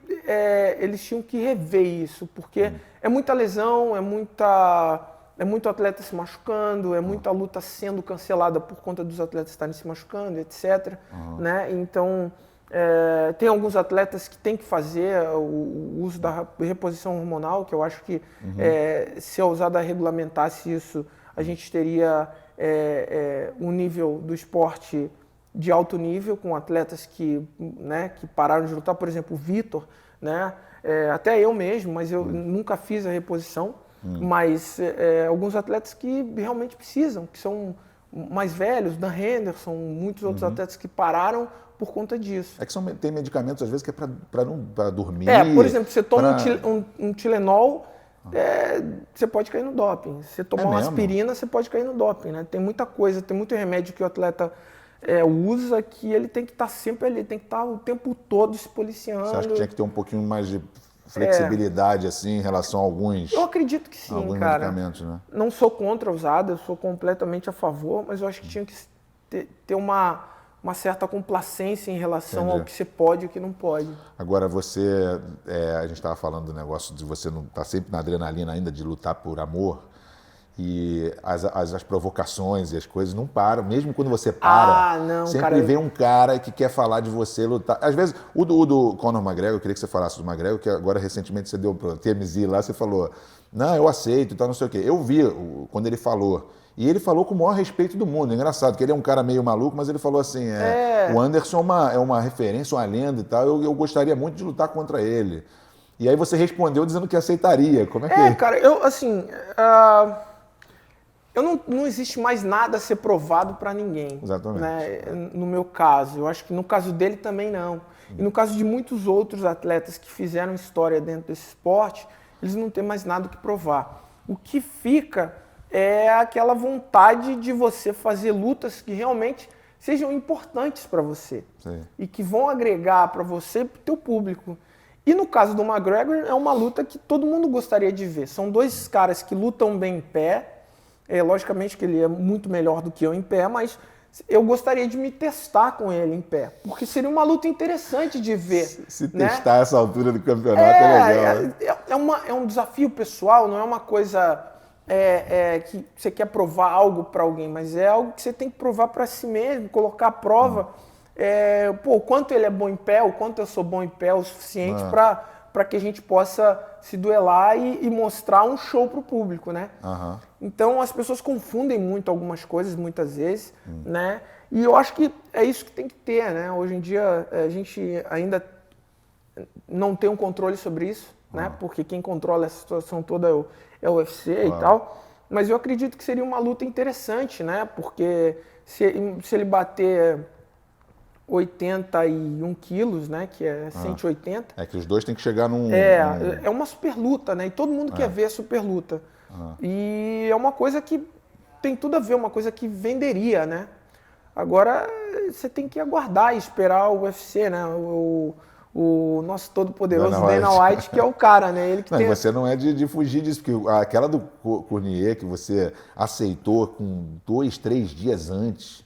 eles tinham que rever isso, porque é muita lesão, é muito atleta se machucando, é muita luta sendo cancelada por conta dos atletas estarem se machucando, etc. Né? Então, tem alguns atletas que têm que fazer o uso da reposição hormonal, que eu acho que se a usada regulamentasse isso, a gente teria um nível do esporte de alto nível, com atletas que pararam de lutar, por exemplo, o Vitor, né? Até eu mesmo, mas eu nunca fiz a reposição, mas alguns atletas que realmente precisam, que são mais velhos, Dan Henderson, muitos outros atletas que pararam por conta disso. É que tem medicamentos, às vezes, que é para dormir. Por exemplo, você toma um Tilenol, você pode cair no doping. Você tomar uma aspirina, você pode cair no doping, né? Tem muita coisa, tem muito remédio que o atleta usa que ele tem que estar sempre ali, tem que estar o tempo todo se policiando. Você acha que tinha que ter um pouquinho mais de flexibilidade assim, em relação a alguns... Eu acredito que sim, alguns cara. Medicamentos, né? Não sou contra a usada, eu sou completamente a favor, mas eu acho que tinha que ter uma certa complacência em relação ao que você pode e o que não pode. Agora, a gente estava falando do negócio de você não estar sempre na adrenalina ainda de lutar por amor, e as provocações e as coisas não param, mesmo quando você para, sempre vem um cara que quer falar de você lutar. Às vezes, o do Conor McGregor, eu queria que você falasse do McGregor, que agora recentemente você deu para o TMZ lá, você falou, não, eu aceito e tal, não sei o quê. Eu vi quando ele falou, e ele falou com o maior respeito do mundo. É engraçado, que ele é um cara meio maluco, mas ele falou assim, o Anderson é uma referência, uma lenda e tal, eu gostaria muito de lutar contra ele. E aí você respondeu dizendo que aceitaria. Como é que... cara, não existe mais nada a ser provado para ninguém. Exatamente. Né? No meu caso, eu acho que no caso dele também não. E no caso de muitos outros atletas que fizeram história dentro desse esporte, eles não têm mais nada o que provar. O que fica é aquela vontade de você fazer lutas que realmente sejam importantes para você. Sim. E que vão agregar para você e para o teu público. E no caso do McGregor, é uma luta que todo mundo gostaria de ver. São dois caras que lutam bem em pé. Logicamente que ele é muito melhor do que eu em pé, mas eu gostaria de me testar com ele em pé. Porque seria uma luta interessante de ver. Se testar essa altura do campeonato é legal. É um desafio pessoal, não é uma coisa que você quer provar algo para alguém, mas é algo que você tem que provar para si mesmo, colocar à prova o quanto ele é bom em pé, o quanto eu sou bom em pé o suficiente para que a gente possa se duelar e mostrar um show para o público, né? Então as pessoas confundem muito algumas coisas, muitas vezes, né? E eu acho que é isso que tem que ter, né? Hoje em dia a gente ainda não tem um controle sobre isso, né? Porque quem controla essa situação toda é o UFC e tal. Mas eu acredito que seria uma luta interessante, né? Porque se ele bater 81 quilos, né? Que é 180. É que os dois têm que chegar num... É uma super luta, né? E todo mundo quer ver a super luta. E é uma coisa que tem tudo a ver, uma coisa que venderia, né? Agora, você tem que aguardar e esperar o UFC, né? O nosso todo-poderoso Dana White, que é o cara, né? Ele que Você não é de fugir disso, porque aquela do Cormier que você aceitou com 2, 3 dias antes...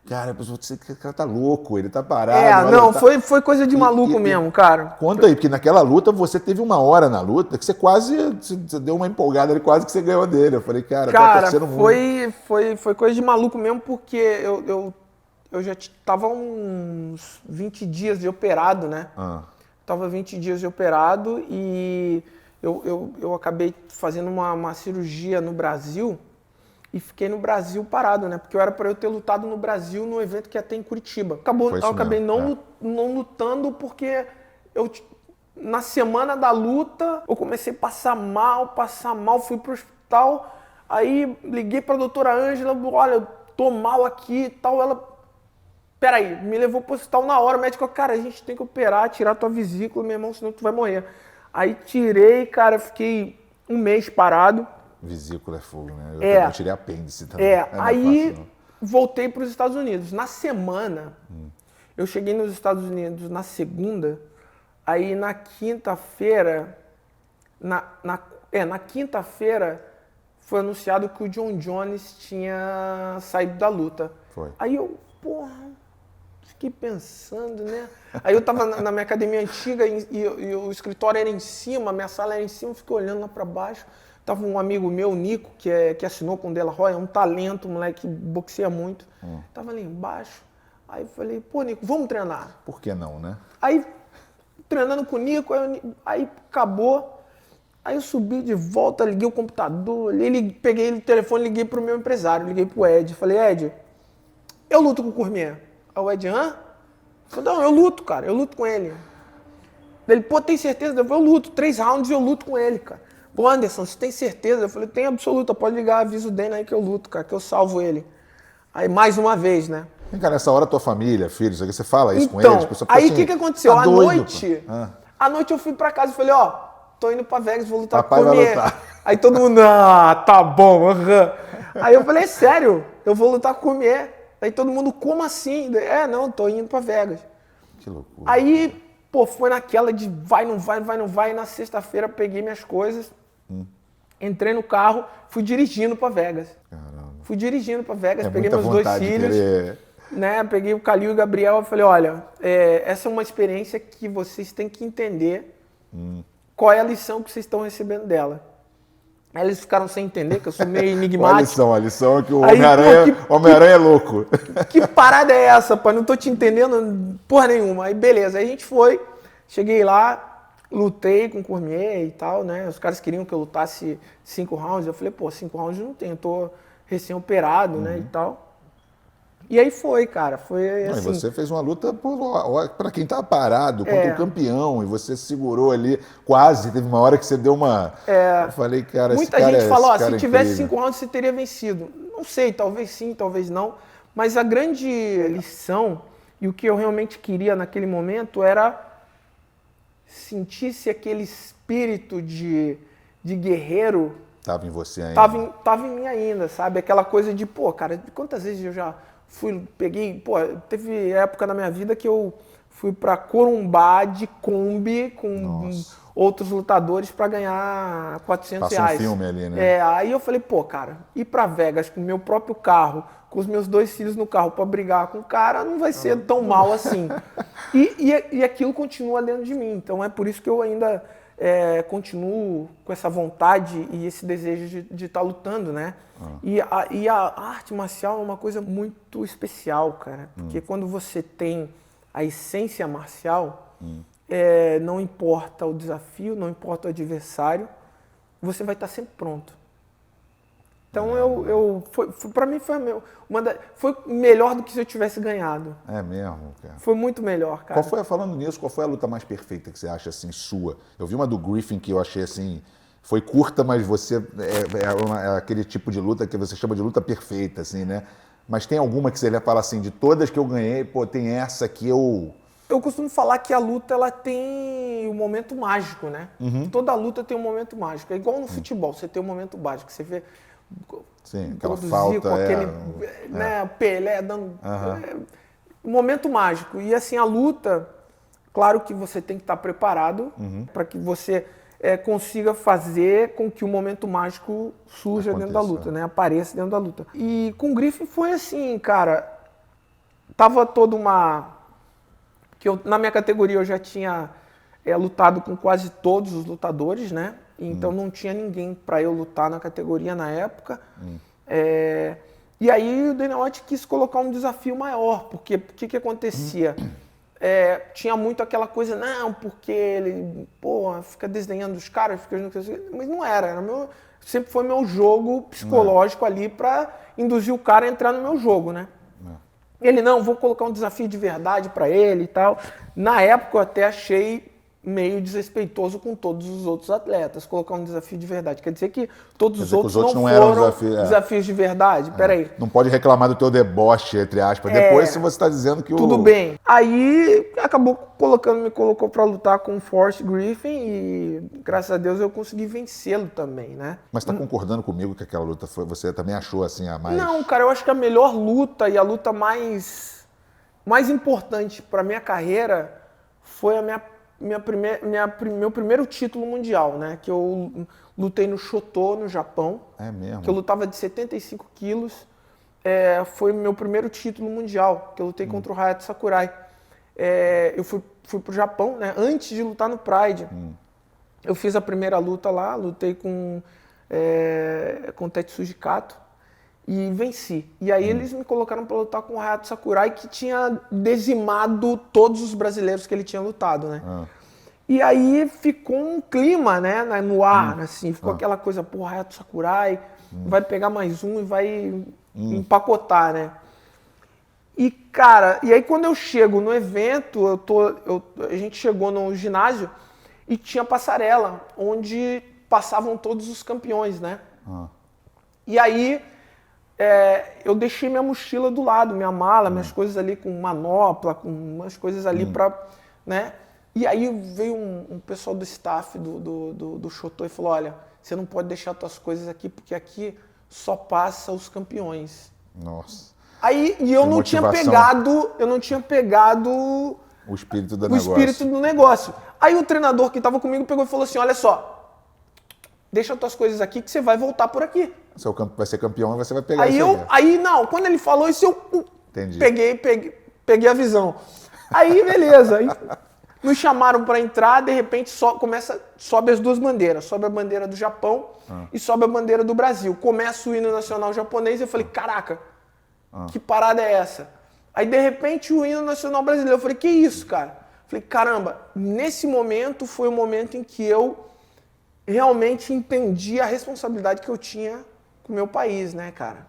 Cara, você cara tá louco, ele tá parado. Foi coisa de maluco mesmo, cara. Conta aí, porque naquela luta você teve uma hora na luta que você quase você deu uma empolgada, quase que você ganhou dele. Eu falei, cara tá torcendo muito. Foi coisa de maluco mesmo, porque eu já tava uns 20 dias de operado, né? Tava 20 dias de operado e eu acabei fazendo uma cirurgia no Brasil e fiquei no Brasil parado, né? Porque era para eu ter lutado no Brasil no evento que ia ter em Curitiba. Eu acabei não lutando porque na semana da luta eu comecei a passar mal, fui pro hospital, aí liguei pra doutora Ângela, olha, eu tô mal aqui e tal, ela... Peraí, me levou pro hospital na hora, o médico, cara, a gente tem que operar, tirar tua vesícula, meu irmão, senão tu vai morrer. Aí tirei, cara, fiquei um mês parado. Vesícula é fogo, né? Eu tirei apêndice também. Aí voltei para os Estados Unidos. Na semana, eu cheguei nos Estados Unidos na segunda, aí na quinta-feira, na quinta-feira foi anunciado que o John Jones tinha saído da luta. Foi. Aí eu, fiquei pensando, né? Aí eu tava na minha academia antiga e o escritório era em cima, a minha sala era em cima, eu fiquei olhando lá para baixo. Tava um amigo meu, o Nico, que assinou com o De La Hoya, um talento, um moleque que boxeia muito. Tava ali embaixo. Aí eu falei, pô, Nico, vamos treinar. Por que não, né? Aí, treinando com o Nico, aí acabou. Aí eu subi de volta, liguei o computador, peguei o telefone, liguei pro meu empresário, liguei pro Ed. Falei, Ed, eu luto com o Cormier. Aí o Ed, hã? Eu falei, não, eu luto, cara, eu luto com ele. Ele, pô, tem certeza? Eu falei, eu luto, 3 rounds e eu luto com ele, cara. Pô, Anderson, você tem certeza? Eu falei, tenho absoluta, pode ligar, avisa o Dana aí que eu luto, cara, que eu salvo ele. Aí, mais uma vez, né? Cara, nessa hora tua família, filhos, você fala isso então, com eles? Pessoa, aí o assim, que aconteceu? Tá doido, à noite eu fui pra casa e falei, tô indo pra Vegas, vou lutar Papai com o Cormier. vai lutar. Aí todo mundo, tá bom, Aí eu falei, sério, eu vou lutar com o Cormier. Aí todo mundo, como assim? Não, tô indo pra Vegas. Que loucura. Aí, foi naquela de vai, não vai. E na sexta-feira peguei minhas coisas, entrei no carro, fui dirigindo pra Vegas. Caramba. Fui dirigindo pra Vegas, peguei muita meus 2 vontade de filhos, querer. né? Peguei o Calil e o Gabriel e falei, olha, essa é uma experiência que vocês têm que entender qual é a lição que vocês estão recebendo dela. Aí eles ficaram sem entender, que eu sou meio enigmático. A lição é que o Aí, Homem-Aranha é louco. Que parada é essa, pai? Não tô te entendendo porra nenhuma. Aí beleza, aí a gente foi, cheguei lá, lutei com o Cormier e tal, né? Os caras queriam que eu lutasse 5 rounds. Eu falei, 5 rounds eu não tenho, eu tô recém-operado, né, e tal. E aí foi, cara, foi assim... E você fez uma luta para quem tá parado, contra o campeão, e você segurou ali, quase, teve uma hora que você deu uma... Eu falei, cara, muita esse cara gente falou, se tivesse incrível. 5 rounds você teria vencido. Não sei, talvez sim, talvez não. Mas a grande lição, e o que eu realmente queria naquele momento, era sentir-se aquele espírito de guerreiro... Tava em você ainda. Tava em mim ainda, sabe? Aquela coisa de, cara, quantas vezes eu já... teve época na minha vida que eu fui pra Corumbá de Kombi com outros lutadores pra ganhar R$400. Passa um filme ali, né? Aí eu falei, cara, ir pra Vegas com o meu próprio carro, com os meus 2 filhos no carro pra brigar com o cara, não vai ser tão mal assim. E aquilo continua dentro de mim, então é por isso que eu ainda continuo com essa vontade e esse desejo de estar lutando, né? E a arte marcial é uma coisa muito especial, cara. Porque quando você tem a essência marcial, não importa o desafio, não importa o adversário, você vai estar sempre pronto. Então, para mim, foi melhor do que se eu tivesse ganhado. É mesmo, cara? Foi muito melhor, cara. Falando nisso, qual foi a luta mais perfeita que você acha, assim, sua? Eu vi uma do Griffin que eu achei, assim, foi curta, mas você é aquele tipo de luta que você chama de luta perfeita, assim, né? Mas tem alguma que você fala assim, de todas que eu ganhei, tem essa que eu... Eu costumo falar que a luta, ela tem um momento mágico, né? Toda luta tem um momento mágico. É igual no futebol, você tem um momento mágico. Você vê... Sim, aquela falta, com aquele, né, Pelé dando... um momento mágico. E assim, a luta, claro que você tem que estar preparado para que você consiga fazer com que o momento mágico surja dentro da luta, né? Apareça dentro da luta. E com o Griffin foi assim, cara, tava toda uma... na minha categoria eu já tinha lutado com quase todos os lutadores, né? Então não tinha ninguém para eu lutar na categoria na época. E aí o Dana White quis colocar um desafio maior, porque o que acontecia? tinha muito aquela coisa, não, porque ele, fica desdenhando os caras, mas não era sempre foi meu jogo psicológico ali para induzir o cara a entrar no meu jogo, né? Ele, não, vou colocar um desafio de verdade para ele e tal. Na época eu até achei meio desrespeitoso com todos os outros atletas, colocar um desafio de verdade. Quer dizer que todos os outros não foram desafios de verdade? Peraí. Não pode reclamar do teu deboche, entre aspas, depois se você está dizendo que tudo bem. Aí me colocou para lutar com o Forrest Griffin e, graças a Deus, eu consegui vencê-lo também, né? Mas tá concordando comigo que aquela luta você também achou assim a mais... Não, cara, eu acho que a melhor luta e a luta mais importante para minha carreira foi meu primeiro título mundial, né? Que eu lutei no Shotô, no Japão. É mesmo? Que eu lutava de 75 quilos. Foi meu primeiro título mundial, que eu lutei contra o Hayato Sakurai. Eu fui pro Japão, né? Antes de lutar no Pride. Eu fiz a primeira luta lá, lutei com o Tetsuji Kato e venci. E aí eles me colocaram para lutar com o Hayato Sakurai, que tinha dizimado todos os brasileiros que ele tinha lutado, né? E aí ficou um clima, né, no ar, assim, ficou aquela coisa, pô, Hayato Sakurai vai pegar mais um e vai empacotar, né? E, cara, e aí quando eu chego no evento, a gente chegou no ginásio e tinha passarela, onde passavam todos os campeões, né? E aí eu deixei minha mochila do lado, minha mala, minhas coisas ali com manopla, com umas coisas ali pra, né? E aí veio um pessoal do staff do Shotô e falou, olha, você não pode deixar suas coisas aqui, porque aqui só passa os campeões. Nossa. Aí, e eu não tinha pegado o espírito do negócio. Aí o treinador que estava comigo pegou e falou assim, olha só, deixa tuas coisas aqui que você vai voltar por aqui. Você vai ser campeão e você vai pegar quando ele falou isso, eu Entendi. peguei a visão. Aí, beleza. Aí, nos chamaram para entrar, de repente sobe as duas bandeiras. Sobe a bandeira do Japão e sobe a bandeira do Brasil. Começa o hino nacional japonês e eu falei, caraca, que parada é essa? Aí, de repente, o hino nacional brasileiro. Eu falei, que isso, cara? Falei, caramba, nesse momento foi o momento em que eu realmente entendi a responsabilidade que eu tinha com o meu país, né, cara?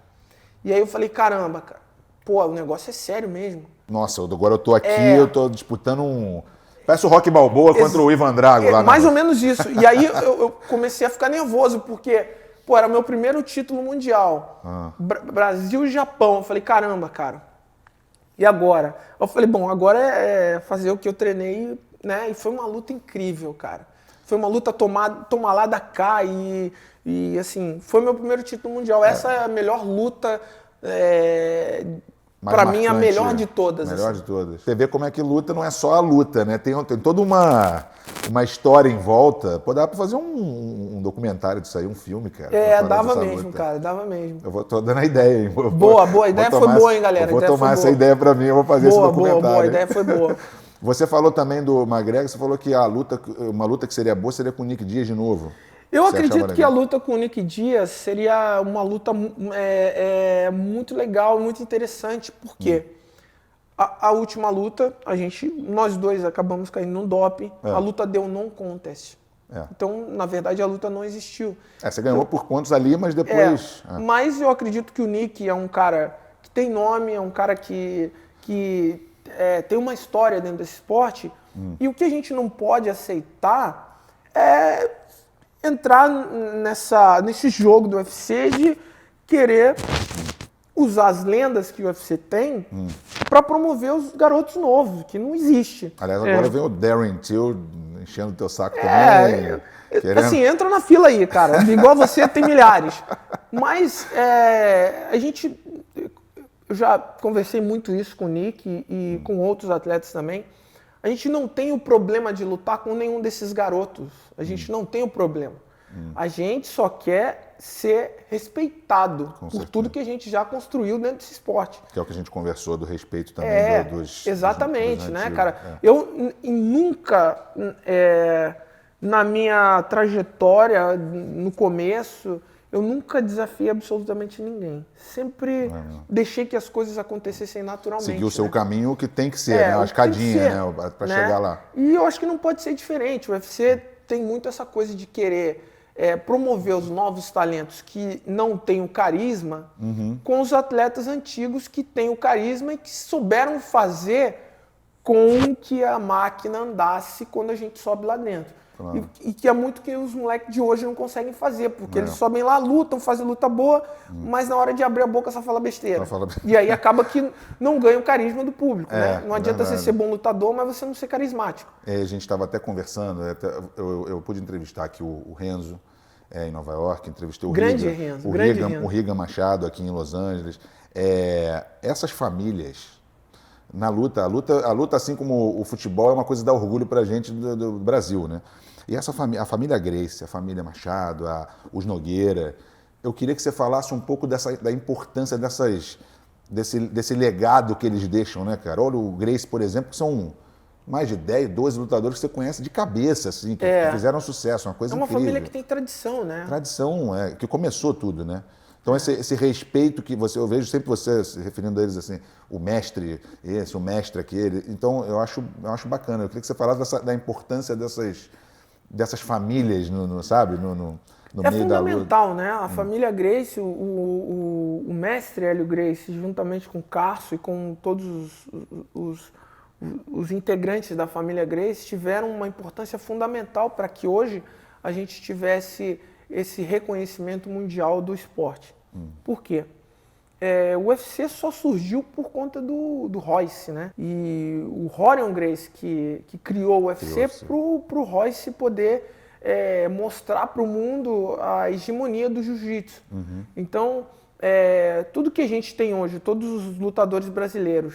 E aí eu falei, caramba, cara, pô, o negócio é sério mesmo. Nossa, agora eu tô aqui, eu tô disputando parece o Rocky Balboa contra o Ivan Drago lá. Mais ou menos isso. E aí eu comecei a ficar nervoso, porque, pô, era meu primeiro título mundial. Brasil e Japão. Eu falei, caramba, cara. E agora? Eu falei, bom, agora é fazer o que eu treinei, né? E foi uma luta incrível, cara. Foi uma luta tomar lá da cá e assim, foi meu primeiro título mundial. Essa é a melhor luta, pra mim, a melhor de todas. Melhor assim. De todas. Você vê como é que luta não é só a luta, né? Tem toda uma história em volta. Pô, dá pra fazer um documentário disso aí, um filme, cara. Dava mesmo, luta. Cara, dava mesmo. Tô dando a ideia, hein? Boa, a ideia foi boa, hein, galera? Eu vou tomar essa ideia pra mim, eu vou fazer esse documentário. Boa, a ideia foi boa. Você falou também do McGregor, você falou que uma luta que seria boa seria com o Nick Diaz de novo. Eu acredito que a luta com o Nick Diaz seria uma luta muito legal, muito interessante, porque a última luta, nós dois acabamos caindo no doping, a luta deu non contest. Então, na verdade, a luta não existiu. Você ganhou por pontos ali, mas depois... Mas eu acredito que o Nick é um cara que tem nome, é um cara que tem uma história dentro desse esporte, e o que a gente não pode aceitar é entrar nesse jogo do UFC de querer usar as lendas que o UFC tem para promover os garotos novos, que não existe. Aliás, agora vem o Darren Till enchendo o teu saco também. Assim, entra na fila aí, cara. Igual você, tem milhares. Mas eu já conversei muito isso com o Nick e com outros atletas também. A gente não tem o problema de lutar com nenhum desses garotos. A gente não tem o problema. A gente só quer ser respeitado por tudo que a gente já construiu dentro desse esporte. Que é o que a gente conversou do respeito também dos exatamente, né, cara? Eu nunca, na minha trajetória, no começo, eu nunca desafiei absolutamente ninguém. Sempre deixei que as coisas acontecessem naturalmente. Seguir o seu né? caminho que tem que ser, né? A escadinha, né? Para chegar lá. E eu acho que não pode ser diferente. O UFC tem muito essa coisa de querer promover os novos talentos que não têm o carisma com os atletas antigos que têm o carisma e que souberam fazer com que a máquina andasse quando a gente sobe lá dentro. Claro. E que é muito que os moleques de hoje não conseguem fazer, porque eles sobem lá, lutam, fazem luta boa, mas na hora de abrir a boca só fala besteira. E aí acaba que não ganha o carisma do público. Né? Não adianta você ser bom lutador, mas você não ser carismático. A gente estava até conversando, eu pude entrevistar aqui o Renzo, em Nova York, entrevistei o Riga Machado aqui em Los Angeles. Essas famílias... Na luta, a luta, assim como o futebol, é uma coisa que dá orgulho pra gente do Brasil, né? E a família Gracie, a família Machado, os Nogueira, eu queria que você falasse um pouco da importância desse legado que eles deixam, né, cara? Olha o Gracie, por exemplo, que são mais de 10, 12 lutadores que você conhece de cabeça, assim, que fizeram sucesso, uma coisa incrível. É uma família que tem tradição, né? Tradição, que começou tudo, né? Então, esse respeito que eu vejo sempre você se referindo a eles assim, o mestre esse, o mestre aquele. Então, eu acho bacana. Eu queria que você falasse da importância dessas famílias, sabe? No meio da luta. É fundamental, né? A família Gracie, o mestre Hélio Gracie, juntamente com o Carso e com todos os integrantes da família Gracie, tiveram uma importância fundamental para que hoje a gente tivesse esse reconhecimento mundial do esporte. Por quê? O UFC só surgiu por conta do Royce, né? E o Rorion Gracie que criou o UFC para o Royce poder mostrar para o mundo a hegemonia do jiu-jitsu. Então, tudo que a gente tem hoje, todos os lutadores brasileiros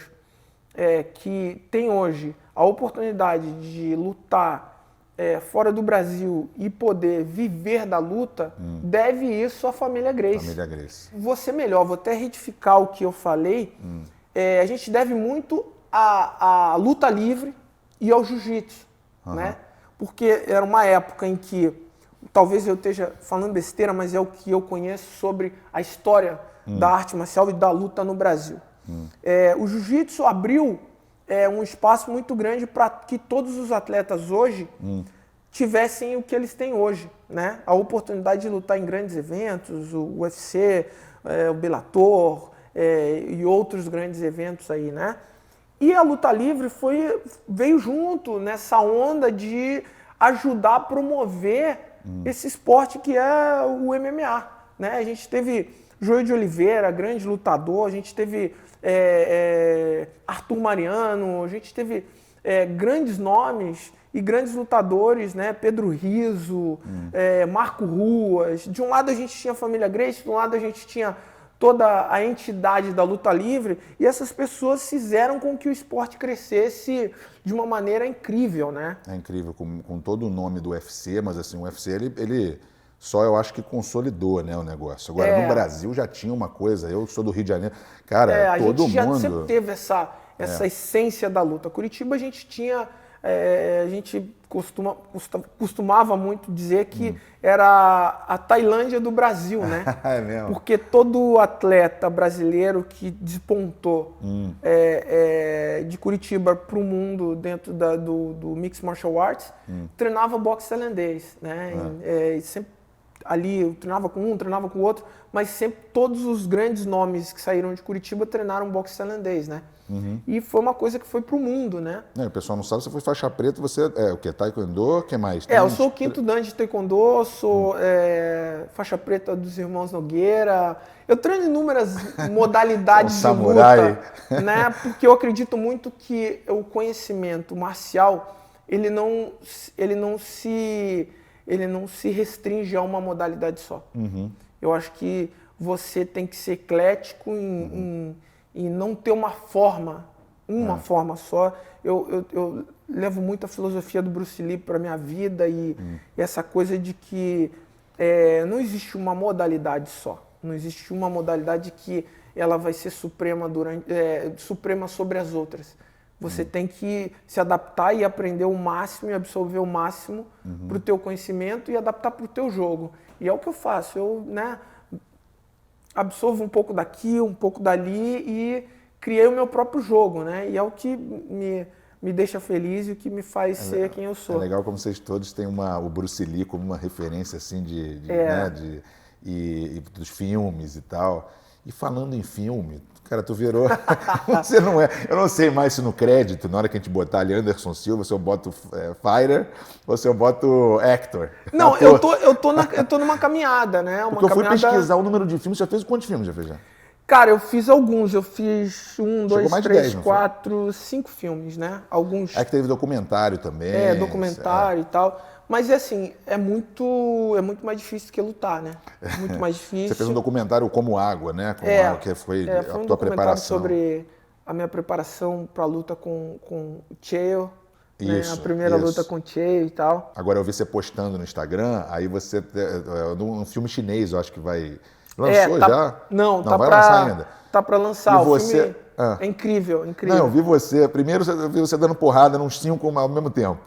que têm hoje a oportunidade de lutar fora do Brasil e poder viver da luta, deve isso à família Gracie. Família Gracie. Vou ser melhor, vou até retificar o que eu falei. A gente deve muito à luta livre e ao jiu-jitsu, né? Porque era uma época em que, talvez eu esteja falando besteira, mas é o que eu conheço sobre a história da arte marcial e da luta no Brasil. O jiu-jitsu abriu um espaço muito grande para que todos os atletas hoje tivessem o que eles têm hoje, né? A oportunidade de lutar em grandes eventos, o UFC, o Bellator e outros grandes eventos aí, né? E a luta livre veio junto nessa onda de ajudar a promover esse esporte que é o MMA, né? A gente teve Joio de Oliveira, grande lutador, a gente teve Arthur Mariano, a gente teve grandes nomes e grandes lutadores, né? Pedro Rizzo, Marco Ruas. De um lado a gente tinha a família Gracie, de um lado a gente tinha toda a entidade da luta livre, e essas pessoas fizeram com que o esporte crescesse de uma maneira incrível, né? É incrível, com todo o nome do UFC, mas assim, o UFC ele só eu acho que consolidou, né, o negócio. Agora, no Brasil já tinha uma coisa, eu sou do Rio de Janeiro, cara, todo mundo... A gente já sempre teve essa essência da luta. Curitiba a gente tinha... a gente costumava muito dizer que era a Tailândia do Brasil, né? É mesmo? Porque todo atleta brasileiro que despontou de Curitiba para o mundo dentro do Mixed Martial Arts treinava boxe tailandês, né? Sempre ali eu treinava com um, treinava com o outro, mas sempre todos os grandes nomes que saíram de Curitiba treinaram boxe tailandês, né? E foi uma coisa que foi pro mundo, né? O pessoal não sabe, você foi faixa preta, você o que? Taekwondo, o que mais? Eu sou o quinto dan de Taekwondo, sou faixa preta dos irmãos Nogueira. Eu treino inúmeras modalidades de luta, né? Porque eu acredito muito que o conhecimento marcial, ele não se restringe a uma modalidade só. Eu acho que você tem que ser eclético e não ter uma forma só. Eu levo muito a filosofia do Bruce Lee para minha vida e essa coisa de que não existe uma modalidade só. Não existe uma modalidade que ela vai ser suprema sobre as outras. Você tem que se adaptar e aprender o máximo e absorver o máximo para o teu conhecimento e adaptar para o teu jogo. E é o que eu faço. Eu, né, absorvo um pouco daqui, um pouco dali e criei o meu próprio jogo, né? E é o que me deixa feliz e o que me faz ser quem eu sou. É legal como vocês todos têm o Bruce Lee como uma referência assim né, e dos filmes e tal. E falando em filme, cara, tu virou... Você não é... Eu não sei mais se no crédito, na hora que a gente botar ali Anderson Silva, se eu boto fighter ou se eu boto actor. Não, eu tô numa caminhada, né? Porque eu fui pesquisar o número de filmes. Já fez quantos filmes já fez já? Cara, eu fiz alguns. Eu fiz 1, 2, 3, 10, 4, 5 filmes, né? Alguns... É que teve documentário também. Documentário e tal. Mas, assim, é muito mais difícil que lutar, né? Muito mais difícil. Você fez um documentário Como Água, né? Água, que foi a tua preparação. Sobre a minha preparação para a luta com o Chael. Isso, né? A primeira luta com o Chael e tal. Agora eu vi você postando no Instagram, aí você... um filme chinês, eu acho que vai... Lançou já? Não, tá vai lançar ainda. Tá para lançar. E você... O filme é incrível, incrível. Não, eu vi você... Primeiro eu vi você dando porrada nos 5 ao mesmo tempo.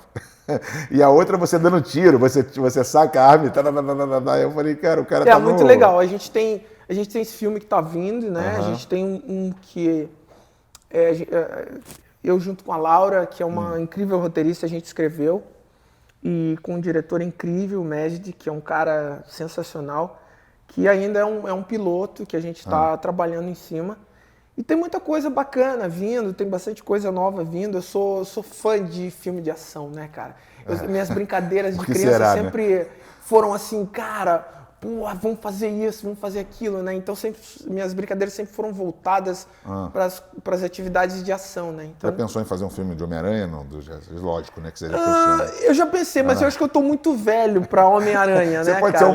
E a outra você dando tiro, você saca a arma e eu falei, cara, o cara tá muito legal. A gente tem esse filme que tá vindo, né? A gente tem um que... eu junto com a Laura, que é uma incrível roteirista, a gente escreveu. E com um diretor incrível, o Majid, que é um cara sensacional. Que ainda é um piloto que a gente está trabalhando em cima. E tem muita coisa bacana vindo, tem bastante coisa nova vindo. Eu sou fã de filme de ação, né, cara? Minhas brincadeiras de criança sempre foram assim, cara, pô, vamos fazer isso, vamos fazer aquilo, né? Então minhas brincadeiras sempre foram voltadas para as atividades de ação, né? Então, já pensou em fazer um filme de Homem-Aranha? Não, lógico, né? Que seja eu já pensei, mas eu acho que eu tô muito velho para Homem-Aranha, né, pode cara?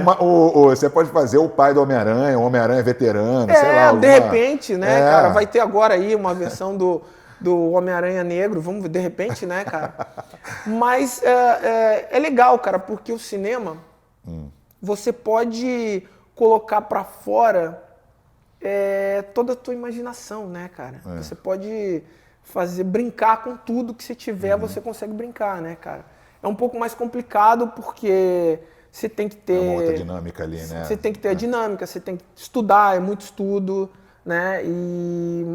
Você pode fazer o pai do Homem-Aranha, o Homem-Aranha veterano, sei lá. De repente, né, cara? Vai ter agora aí uma versão do Homem-Aranha Negro, vamos ver, de repente, né, cara? Mas é legal, cara, porque o cinema... Você pode colocar para fora toda a tua imaginação, né, cara? Você pode brincar com tudo que você tiver, você consegue brincar, né, cara? É um pouco mais complicado porque você tem que ter... uma outra dinâmica ali, né? Você tem que ter a dinâmica, você tem que estudar, é muito estudo, né?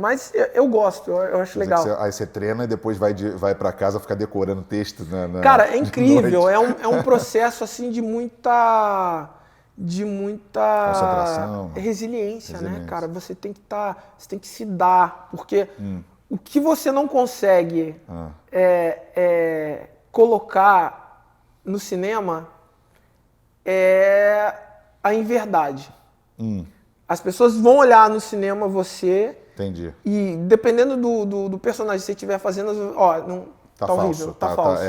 Mas eu gosto, eu acho legal. Aí você treina e depois vai para casa ficar decorando texto. Cara, é incrível, é um processo assim de muita concentração, resiliência, né, cara? Você tem que se dar, porque o que você não consegue colocar no cinema é a inverdade. As pessoas vão olhar no cinema você. Entendi. E dependendo do personagem que você estiver fazendo, não tá horrível, tá falso.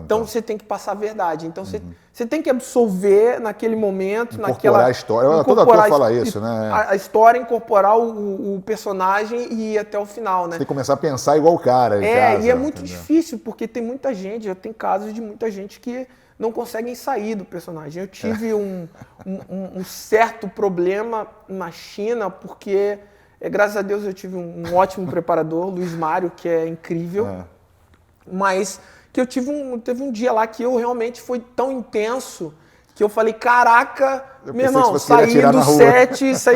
Então você tem que passar a verdade. Então você tem que absorver naquele momento, incorporar a história. Todo ator fala isso, né? A história, incorporar o personagem e ir até o final, né? Você tem que começar a pensar igual o cara. E é muito difícil, porque tem muita gente, já tem casos de muita gente que não conseguem sair do personagem. Eu tive um certo problema na China, porque, graças a Deus, eu tive um ótimo preparador, Luiz Mário, que é incrível, mas que eu teve um dia lá que eu realmente foi tão intenso que eu falei, caraca, meu irmão, saí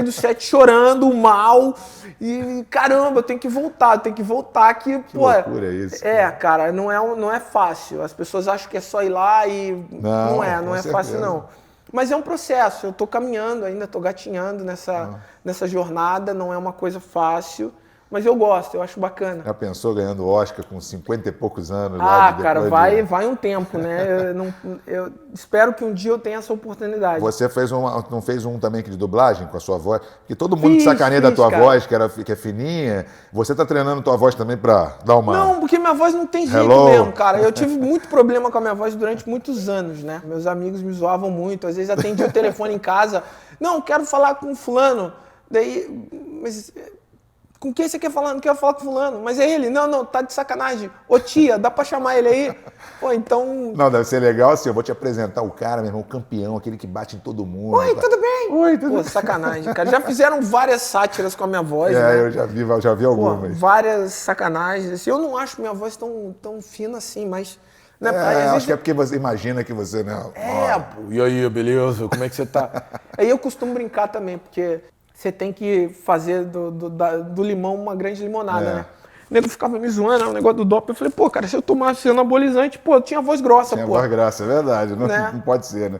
do set chorando mal e caramba, eu tenho que voltar que pô, loucura é isso, cara. Cara, não é fácil. As pessoas acham que é só ir lá e não é fácil não. Mas é um processo, eu tô caminhando ainda, tô gatinhando nessa jornada, não é uma coisa fácil. Mas eu gosto, eu acho bacana. Já pensou ganhando Oscar com 50 e poucos anos? Cara, vai um tempo, né? Eu espero que um dia eu tenha essa oportunidade. Você não fez um também de dublagem com a sua voz? Porque todo mundo sacaneia da tua voz, que é fininha. Você tá treinando tua voz também pra dar uma... Não, porque minha voz não tem jeito mesmo, cara. Eu tive muito problema com a minha voz durante muitos anos, né? Meus amigos me zoavam muito. Às vezes atendia o telefone em casa. Não, quero falar com fulano. Daí... Mas... Com quem você quer falar? Não quero falar com fulano. Mas é ele. Não, tá de sacanagem. Ô tia, dá pra chamar ele aí? Pô, então... Não, deve ser legal assim, eu vou te apresentar o cara, meu irmão, o campeão, aquele que bate em todo mundo. Oi, tudo bem? Oi, tudo bem? Pô, sacanagem, cara. Já fizeram várias sátiras com a minha voz, né? Eu já vi algumas. Várias sacanagens. Assim, eu não acho minha voz tão fina assim, mas Né? Acho que é porque você imagina que você, né? Pô, e aí, beleza? Como é que você tá? Aí eu costumo brincar também, porque você tem que fazer do limão uma grande limonada, né? O nego ficava me zoando, o negócio do doping. Eu falei, pô, cara, se eu tomasse anabolizante, pô, eu tinha voz grossa, Tinha pô. voz grossa, é verdade. Não, Né? não pode ser, né?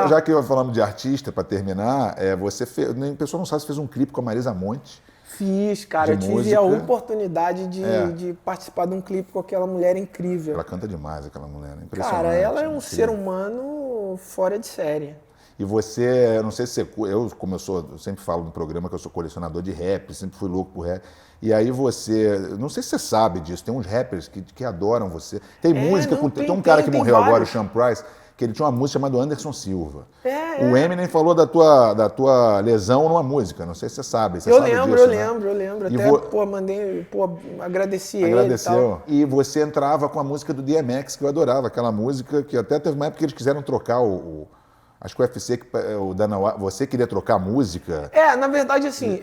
Já que falamos de artista, para terminar, você fez. O pessoal não sabe se fez um clipe com a Marisa Monte. Fiz, cara. Eu tive a oportunidade de participar de um clipe com aquela mulher incrível. Ela canta demais, aquela mulher. Impressionante. Cara, ela é um ser humano fora de série. E você, eu não sei se você... eu sempre falo no programa que eu sou colecionador de rap, sempre fui louco por rap. E aí não sei se você sabe disso, tem uns rappers que adoram você. Tem música, tem um cara que morreu agora, o Sean Price, que ele tinha uma música chamada Anderson Silva. O Eminem falou da tua lesão numa música, não sei se você sabe. Eu lembro. Até, agradeci ele. Agradeceu. E você entrava com a música do DMX, que eu adorava, aquela música que até teve uma época que eles quiseram trocar acho que o UFC, você queria trocar a música? Na verdade, assim,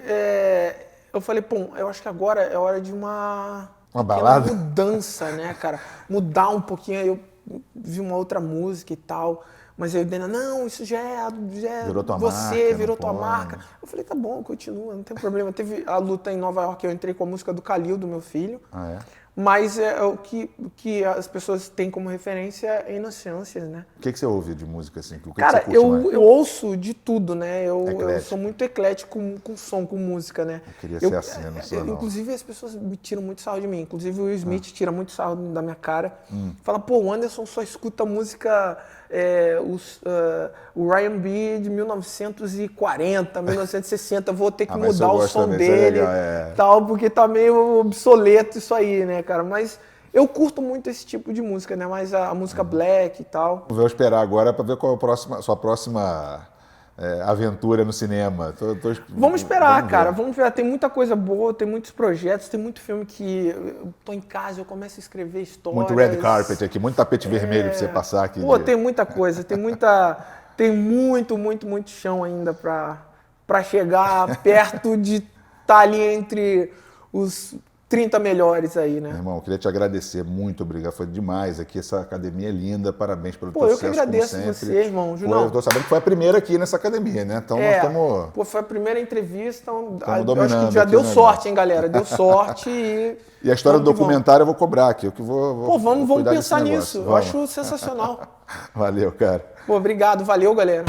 eu falei, pô, eu acho que agora é hora de uma balada? Mudança, né, cara? Mudar um pouquinho, aí eu vi uma outra música e tal, mas aí o Dena, não, isso já é virou tua você, marca, virou tua marca. Eu falei, tá bom, continua, não tem problema. Teve a luta em Nova York, eu entrei com a música do Khalil, do meu filho. Mas o que as pessoas têm como referência é Inocências, né? O que você ouve de música assim? Cara, eu ouço de tudo, né? Eu sou muito eclético com som, com música, né? Eu queria ser assim, eu não sou, não. Inclusive, as pessoas me tiram muito sarro de mim. Inclusive, o Will Smith tira muito sarro da minha cara. Fala, pô, o Anderson só escuta música... o Ryan B de 1940, 1960, vou ter que mudar o som dele, tal, porque tá meio obsoleto isso aí, né, cara? Mas eu curto muito esse tipo de música, né? Mais a música black e tal. Vou esperar agora para ver qual é a sua próxima aventura no cinema. Vamos esperar, cara. Vamos ver. Tem muita coisa boa, tem muitos projetos, tem muito filme que eu tô em casa, eu começo a escrever histórias. Muito red carpet aqui, muito tapete vermelho para você passar aqui. Pô, tem muita coisa, tem muito chão ainda para chegar perto de estar ali entre os 30 melhores aí, né? Meu irmão, eu queria te agradecer, muito obrigado, foi demais aqui, essa academia é linda, parabéns pelo teu sucesso, eu que agradeço você, irmão. Junão, eu tô sabendo que foi a primeira aqui nessa academia, né? Então nós estamos... Pô, foi a primeira entrevista, então eu acho que já deu sorte, hein, galera? Deu sorte E a história do documentário eu vou cobrar aqui, vamos pensar nisso, eu acho sensacional. Valeu, cara. Pô, obrigado, valeu, galera.